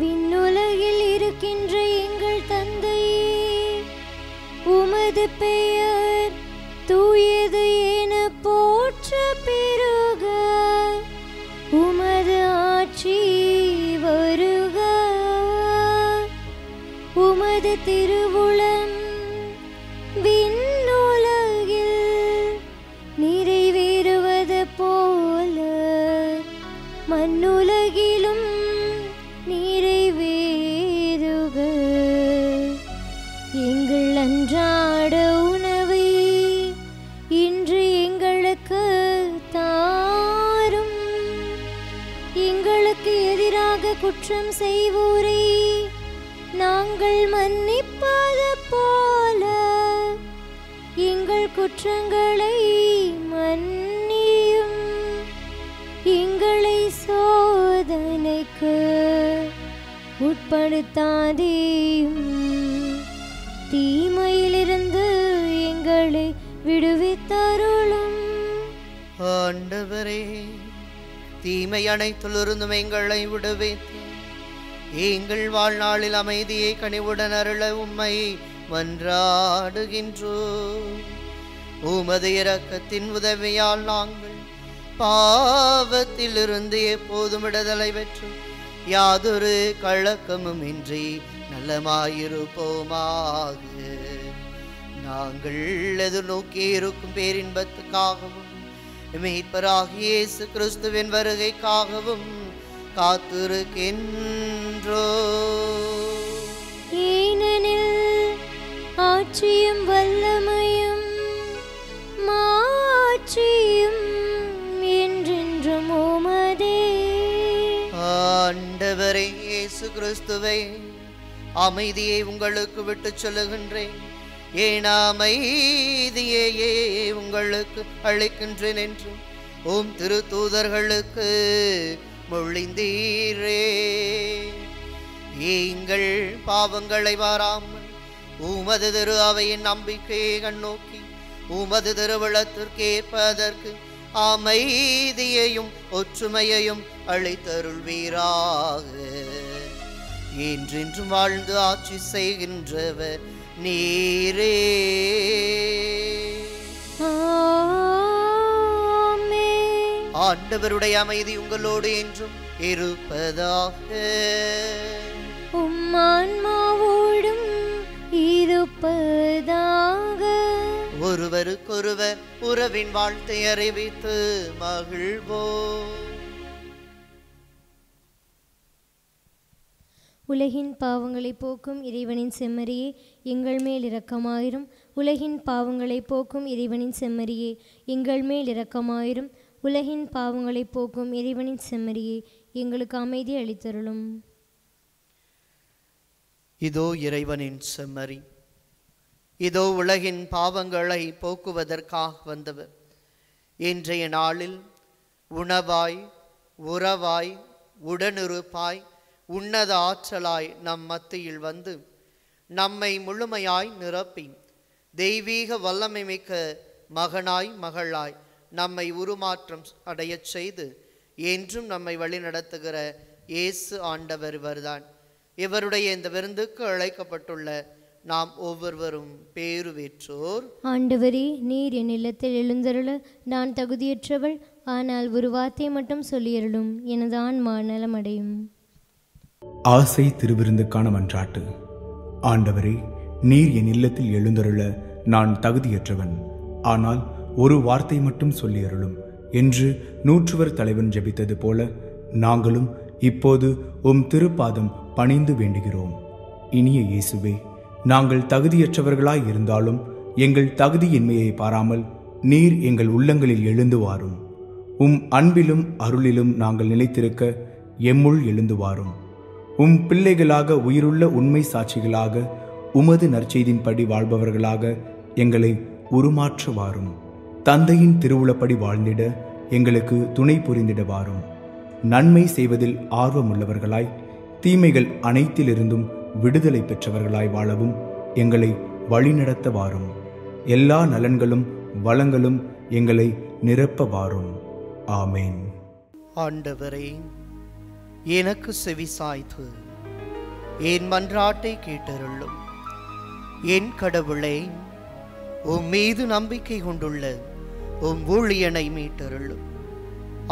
விண்ணுலகில் இருக்கின்ற எங்கள் தந்தையே, உமது பெயர் தூயது என போற்ற பெருக, உமது ஆட்சி வருக, உமது திருவுளம் விண்ணுலகில் நிறைவேறுவது போல மண்ணுலகிலும் நிறைவேறுக. எங்கள் அன்றாட உணவை இன்று எங்களுக்கு தாரும். எங்களுக்கு எதிராக குற்றம் செய்வோரை நாங்கள் மன்னிப்பது போல எங்கள் குற்றங்களை மன்னியும். எங்களை சோதனைக்கு உட்படுத்தாதேயும், தீமையிலிருந்து எங்களை விடுவித்தருளும். ஆண்டவரே, தீமை அனைத்திலிருந்தும் எங்களை விடுவித்து எங்கள் வாழ்நாளில் அமைதியை கனிவுடன் அருள உம்மை மன்றாடுகின்றோம். உமது இரக்கத்தின் உதவியால் நாங்கள் பாவத்திலிருந்து எப்போதும் விடுதலை பெற்று யாதொரு கலக்கமும் இன்றி நலமாயிருப்போமாக. நாங்கள் எதிர்நோக்கி இருக்கும் பேரின்பத்துக்காகவும் மீட்பராகிய இயேசு கிறிஸ்துவின் வருகைக்காகவும் காத்திருக்கின்றோ. ஏனெனில் ஆட்சியும் வல்லமையும் மாட்சியும் என்றென்றும் உமதே. ஆண்டவரே இயேசு கிறிஸ்துவே, அமைதியை உங்களுக்கு விட்டு சொல்லுகின்றேன், ஏன் அமைதியையே உங்களுக்கு அளிக்கின்றேன் என்று உம் திருத்தூதர்களுக்கு மொழிந்தீரே. எங்கள் பாவங்களை வாராமல் உமது திரு அவையின் நம்பிக்கையை கண்ணோக்கி உமது திருவிழத்திற்கேற்பதற்கு அமைதியையும் ஒற்றுமையையும் அளித்தருள்வீராக. என்றென்றும் வாழ்ந்து ஆட்சி செய்கின்றவர் நீரே. ஆமென். ஆண்டவருடைய அமைதி உங்களோடு என்றும் இருப்பதாக. உம் ஆன்மாவோடும் இருப்பதாக. ஒருவருக்கொருவர் உறவின் வாழ்த்தை அறிவித்து மகிழ்வோம். உலகின் பாவங்களை போக்கும் இறைவனின் செம்மறியே, எங்கள் மேல் இரக்கமாயிரும். உலகின் பாவங்களை போக்கும் இறைவனின் செம்மறியே, எங்கள் மேல் இரக்கமாயிரும். உலகின் பாவங்களை போக்கும் இறைவனின் செம்மறியே, எங்களுக்கு அமைதி அளித்தருளும். இதோ இறைவனின் செம்மறி, இதோ உலகின் பாவங்களை போக்குவதற்காக வந்தவர். இன்றைய நாளில் உணவாய், உறவாய், உடனிருப்பாய், உன்னத ஆற்றலாய் நம் மத்தியில் வந்து நம்மை முழுமையாய் நிரப்பி தெய்வீக வல்லமை மிக்க மகனாய் மகளாய் நம்மை உருமாற்றம் அடையச் செய்து என்றும் நம்மை வழிநடத்துகிற இயேசு ஆண்டவர் இவர்தான். இவருடைய இந்த விருந்துக்கு அழைக்கப்பட்டுள்ள நாம் ஒவ்வொருவரும் பேறு பெற்றோர். ஆண்டவரே, நீர் என் இல்லத்தில் எழுந்தருள நான் தகுதியற்றவள், ஆனால் ஒரு வார்த்தை மட்டும் சொல்லியருளும், எனது ஆன்மா நலமடையும். ஆசை திருவிருந்துக்கான மன்றாட்டு. ஆண்டவரே, நீர் என் இல்லத்தில் எழுந்தருள நான் தகுதியற்றவன், ஆனால் ஒரு வார்த்தை மட்டும் சொல்லியருளும் என்று நூற்றுவர் தலைவன் ஜெபித்தது போல நாங்களும் இப்போது உம் திருப்பாதம் பணிந்து வேண்டுகிறோம். இனிய இயேசுவே, நாங்கள் தகுதியற்றவர்களாய் இருந்தாலும் எங்கள் தகுதியின்மையை பாராமல் நீர் எங்கள் உள்ளங்களில் எழுந்து வாரும். உம் அன்பிலும் அருளிலும் நாங்கள் நிலைத்திருக்க எம்முள் எழுந்து வாரும். உம் பிள்ளைகளாக, உயிருள்ள உண்மை சாட்சிகளாக, உமது நற்செய்தின்படி வாழ்பவர்களாக எங்களை உருமாற்ற வாரும். தந்தையின் திருவுளப்படி வாழ்ந்திட எங்களுக்கு துணை புரிந்திட வாரும். நன்மை செய்வதில் ஆர்வமுள்ளவர்களாய், தீமைகள் அனைத்திலிருந்தும் விடுதலை பெற்றவர்களாய் வாழவும் எங்களை வழிநடத்த வாரும். எல்லா நலன்களும் வளங்களும் எங்களை நிரப்ப வாரும். ஆமேன். ஆண்டவரே, எனக்கு செவி சாய்த்து என் மன்றாட்டை கேட்டருளும். என் கடவுளே, உம் மீது நம்பிக்கை கொண்டுள்ள உம் ஊழியனை மீட்டருளும்.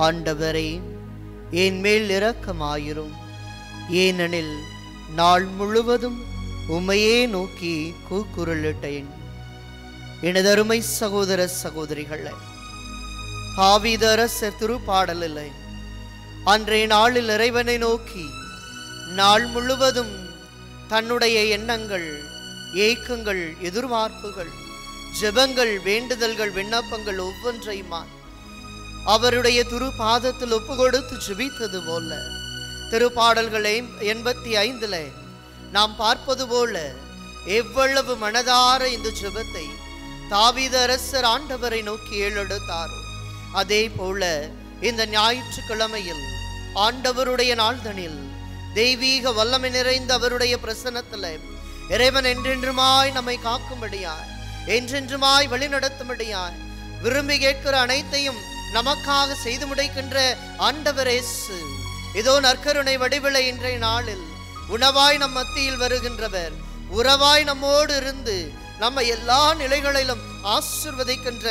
ஆண்டவரே, என் மேல் இரக்கமாயிரும். ஏனெனில் நாள் முழுவதும் உம்மையே நோக்கி கூக்குரலிட்டேன். எனதருமை சகோதர சகோதரிகளே, தாவீது அரசர் திருப்பாடலில் அன்றைய நாளில் இறைவனை நோக்கி நாள் முழுவதும் தன்னுடைய எண்ணங்கள், ஏக்கங்கள், எதிர்பார்ப்புகள், ஜெபங்கள், வேண்டுதல்கள், விண்ணப்பங்கள் ஒவ்வொன்றையுமா அவருடைய திருப்பாதத்தில் ஒப்பு கொடுத்து ஜெபித்தது போல திருப்பாடல்களை 85 நாம் பார்ப்பது போல எவ்வளவு மனதார இந்த ஜெபத்தை தாவீது அரசர் ஆண்டவரை நோக்கி ஏறெடுத்தாரோ, அதே போல இந்த ஞாயிற்றுக்கிழமையில் ஆண்டவருடைய நாள்தனில் தெய்வீக வல்லமை நிறைந்த அவருடைய பிரசன்னத்தில் இறைவன் என்றென்றுமாய் நம்மை காக்கும்படியாய், என்றென்றுமாய் வழிநடத்தும்படியாய், விரும்பி கேட்கிற அனைத்தையும் நமக்காக செய்து முடிக்கின்ற ஆண்டவர் இயேசு இதோ நற்கருணை வடிவிலை இன்றைய நாளில் உணவாய் நம் மத்தியில் வருகின்றவர், உறவாய் நம்மோடு இருந்து நம்ம எல்லா நிலைகளிலும் ஆசிர்வதிக்கின்ற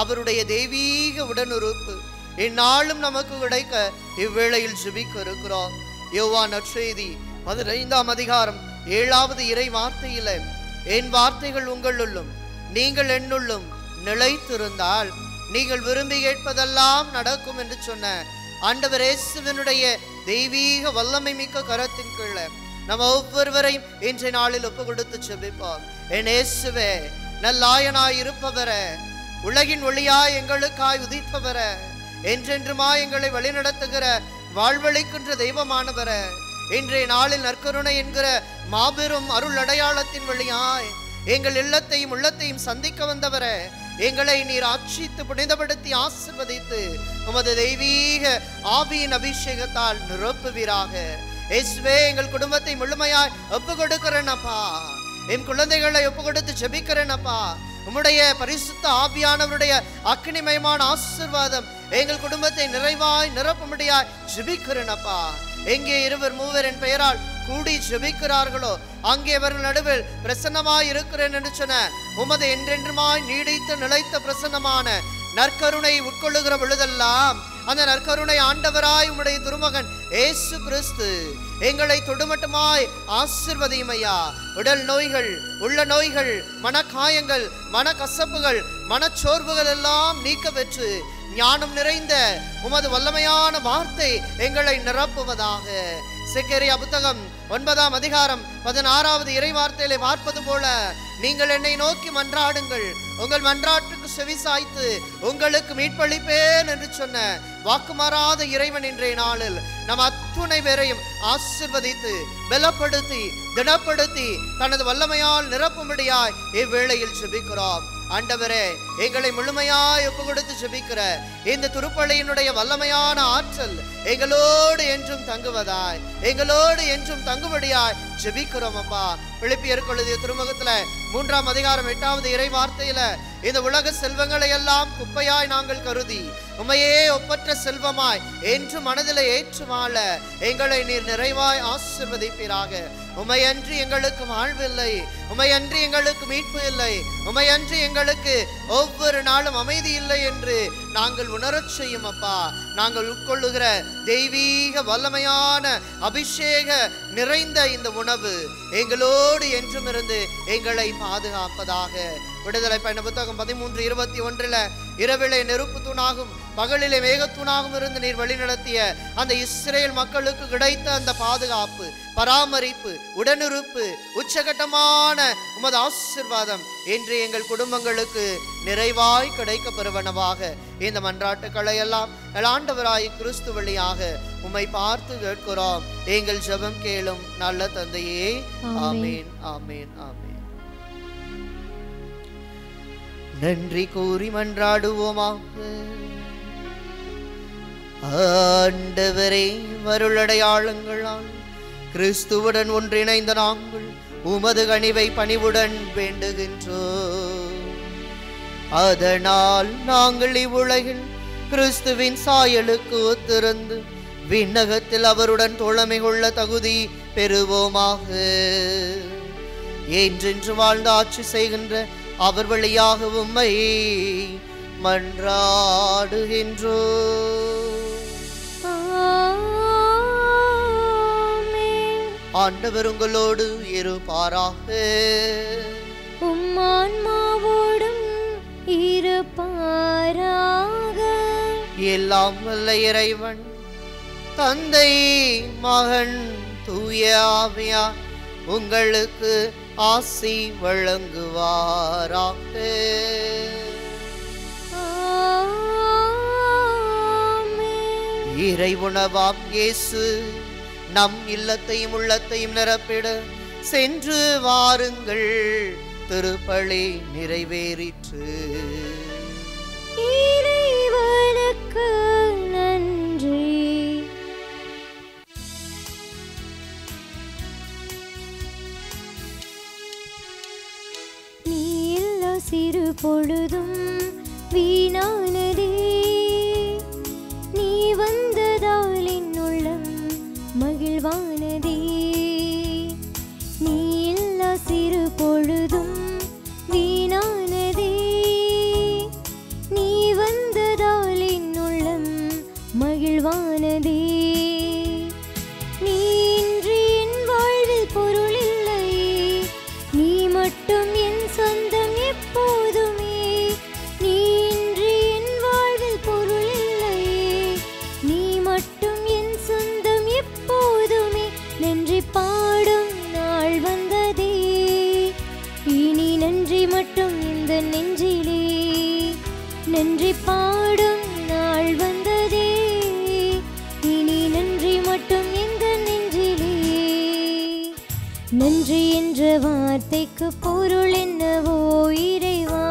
அவருடைய தெய்வீக உடனுறுப்பு இந்நாளும் நமக்கு கிடைக்க இவ்வேளையில் ஜெபிக்க இருக்கிறோம். யோவான் நற்செய்தி 15ஆம் அதிகாரம் 7வது இறை வார்த்தையில, என் வார்த்தைகள் உங்களுள்ளும் நீங்கள் என்னுள்ளும் நிலைத்திருந்தால் நீங்கள் விரும்பி கேட்பதெல்லாம் நடக்கும் என்று சொன்ன ஆண்டவர் இயேசுவினுடைய தெய்வீக வல்லமை மிக்க கரத்தின் கீழே நம்ம ஒவ்வொருவரையும் இன்றைய நாளில் ஒப்பு கொடுத்து செபிப்போம். என் இயேசுவே, நல்லாயனாய் இருப்பவரே, உலகின் ஒளியாய் எங்களுக்காய் உதித்தவரே, என்றென்றுமாய் எங்களை வழிநடத்துகிற வாழ்வளிக்கின்ற தெய்வமானவரே, இன்றைய நாளில் நற்கருணை என்கிற மாபெரும் அருள் அடையாளத்தின் வழியாய் எங்கள் இல்லத்தையும் உள்ளத்தையும் சந்திக்க வந்தவரே, எங்களை நீர் ஆட்சித்து புனிதப்படுத்தி ஆசீர்வதித்து உமது தெய்வீக ஆவியின் அபிஷேகத்தால் நிரப்புவீராக. இயேசுவே, எங்கள் குடும்பத்தை முழுமையாய் ஒப்பு கொடுக்கிறேன் அப்பா. என் குழந்தைகளை ஒப்பு கொடுத்து ஜெபிக்கிறேன் அப்பா. உம்முடைய பரிசுத்த ஆவியானவருடைய அக்னிமயமான ஆசீர்வாதம் எங்கள் குடும்பத்தை நிறைவாய் நிரப்பும்படியாய் ஜெபிக்கிறேன் அப்பா. எங்கே 2-3 என் பெயரால் கூடி ஜெபிக்கிறார்களோ அங்கே அவர்கள் நடுவில் பிரசன்னமாய் இருக்கிறேன் என்று சொன்ன உமது என்றென்றுமாய் நீடித்து நிலைத்த பிரசன்னமான நற்கருணை உட்கொள்ளுகிற பொழுதெல்லாம் அந்த நற்கருணை ஆண்டவராய் உம்முடைய திருமகன் இயேசு கிறிஸ்து எங்களை தொடுமட்டுமாய் ஆசீர்வதியும் ஐயா. உடல் நோய்கள், உள்ள நோய்கள், மனக்காயங்கள், மனக்கசப்புகள், மனச்சோர்வுகள் எல்லாம் நீக்க பெற்று ஞானம் நிறைந்த உமது வல்லமையான வார்த்தை எங்களை நிரப்புவதாக. செக்கரியா புத்தகம் 9ஆம் அதிகாரம் 16வது இறை வார்த்தையிலே பார்ப்பது போல, நீங்கள் என்னை நோக்கி மன்றாடுங்கள், உங்கள் மன்றாட்டுக்கு செவிசாய்த்து உங்களுக்கு மீட்பளிப்பேன் என்று சொன்ன வாக்கு மாறாத இறைவன் இன்றைய நாளில் நம் அத்துணை பேரையும் ஆசீர்வதித்து பலப்படுத்தி திடப்படுத்தி தனது வல்லமையால் நிரப்பும்படியாய் இவ்வேளையில் ஜெபிக்கிறோம். ஆண்டவரே, எங்களை முழுமையாய் ஒப்பு கொடுத்து ஜெபிக்கிற இந்த திருப்பலியினுடைய வல்லமையான ஆற்றல் எங்களோடு என்றும் தங்குவதாய், எங்களோடு என்றும் தங்குபடியாய் ஜெபிக்கிறோம் அப்பா. பிலிப்பியர் எழுதிய திருமுகத்துல 3ஆம் அதிகாரம் 8வது இறை வார்த்தையில, இந்த உலக செல்வங்களை எல்லாம் குப்பையாய் நாங்கள் கருதி உமையே ஒப்பற்ற செல்வமாய் என்று மனதில் ஏற்று வாழ எங்களை நீர் நிறைவாய் ஆசீர்வதிப்பீராக. உமையன்றி எங்களுக்கு வாழ்வில்லை, உமையன்றி எங்களுக்கு மீட்பு இல்லை, உமையன்றி எங்களுக்கு ஒவ்வொரு நாளும் அமைதி இல்லை என்று நாங்கள் உணரச் செய்யும் அப்பா. நாங்கள் உட்கொள்ளுகிற தெய்வீக வல்லமையான அபிஷேக நிறைந்த இந்த உணவு எங்களோடு என்றும் இருந்து எங்களை பாதுகாப்பதாக. விடுதலை பயண புத்தகம் 13:21 இரவிலே நெருப்பு தூணாகும் பகலிலே மேகத்தூணாகும் இருந்து நீர் வழிநடத்திய அந்த இஸ்ரேல் மக்களுக்கு கிடைத்த அந்த பாதுகாப்பு, பராமரிப்பு, உடனிருப்பு, உச்சகட்டமான உமது ஆசீர்வாதம் இன்று எங்கள் குடும்பங்களுக்கு நிறைவாய் கிடைக்க பெறுவனவாக. இந்த மன்றாட்டுக்களை எல்லாம் ஆண்டவராய் கிறிஸ்து வழியாக உம்மை பார்த்து கேட்கிறோம். எங்கள் ஜெபம் கேளும் நல்ல தந்தையே. ஆமேன், ஆமேன், ஆமேன். நன்றி கூறி மன்றாடுவோமாக. ஆண்டவரே, அருளடையாளங்களால் கிறிஸ்துவுடன் ஒன்றிணைந்த நாங்கள் உமது கனிவை பணிவுடன் வேண்டுகின்றோம். அதனால் நாங்கள் இவ்வுலகில் கிறிஸ்துவின் சாயலுக்கு ஒத்திருந்து விண்ணகத்தில் அவருடன் தோழமை கொள்ள தகுதி பெறுவோமாக. என்றென்று வாழ்ந்து ஆட்சி செய்கின்ற அவர் வழியாக உம்மை மன்றாடுகின்றோம். ஆண்டவர் உங்களோடு இருப்பாராக. உம் ஆன்மாவோடும் இருப்பாராக. எல்லாம் வல்ல இறைவன் தந்தை, மகன், தூய ஆவியார் உங்களுக்கு ஆசி வழங்குவாராக. இறை உணவாம் இயேசு நம் இல்லத்தையும் உள்ளத்தையும் நிரப்பிட சென்று வாருங்கள். திருப்பலி நிறைவேறிற்று. இறைவனுக்கு நன்றி. நீ இல்லா சிறு பொழுதும் வீணானதே, நீ வந்ததால் என் உள்ளம் மகிழ்வானதே. நீ இல்லா சிறு பொழுதும் வீணானதே, நீ வந்ததால் என் உள்ளம் மகிழ்வானதே. நீ மட்டும் என் சொந்தம் எப்போதுமே நன்றி பாடும் நாள் வந்ததே. இனி நன்றி மட்டும் இந்த நெஞ்சிலே நன்றி பாடும் நாள் வந்ததே. இனி நன்றி மட்டும் இந்த நெஞ்சிலே. நன்றி என்ற வார்த்தைக்கு பொருள் என்னவோ இறைவா,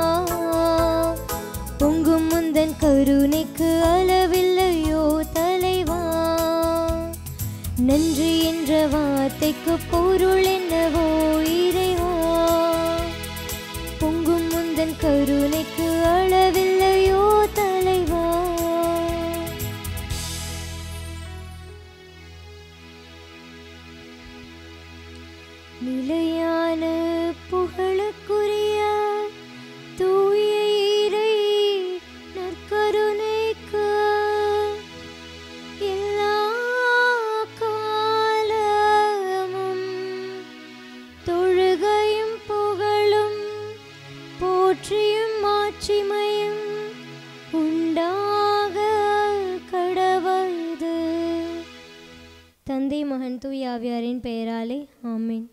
பொங்கும் முந்தன் கருணைக்கு அளவில்லையோ தலைவா. நன்றி என்ற வார்த்தைக்கு பொருள் என்னவோ இறைவா, பொங்கும் முந்தன் கருணைக்கு அளவில்லையோ தலைவா. நிலையான புகழுக்குரிய தூய இறை நற்கருணைக்கு எல்லா காலமும் தொழுகையும் புகழும் போற்றியும் மாட்சிமையும் உண்டாக கடவது. தந்தை மகன் தூய ஆவியாரின் பெயராலே ஆமென்.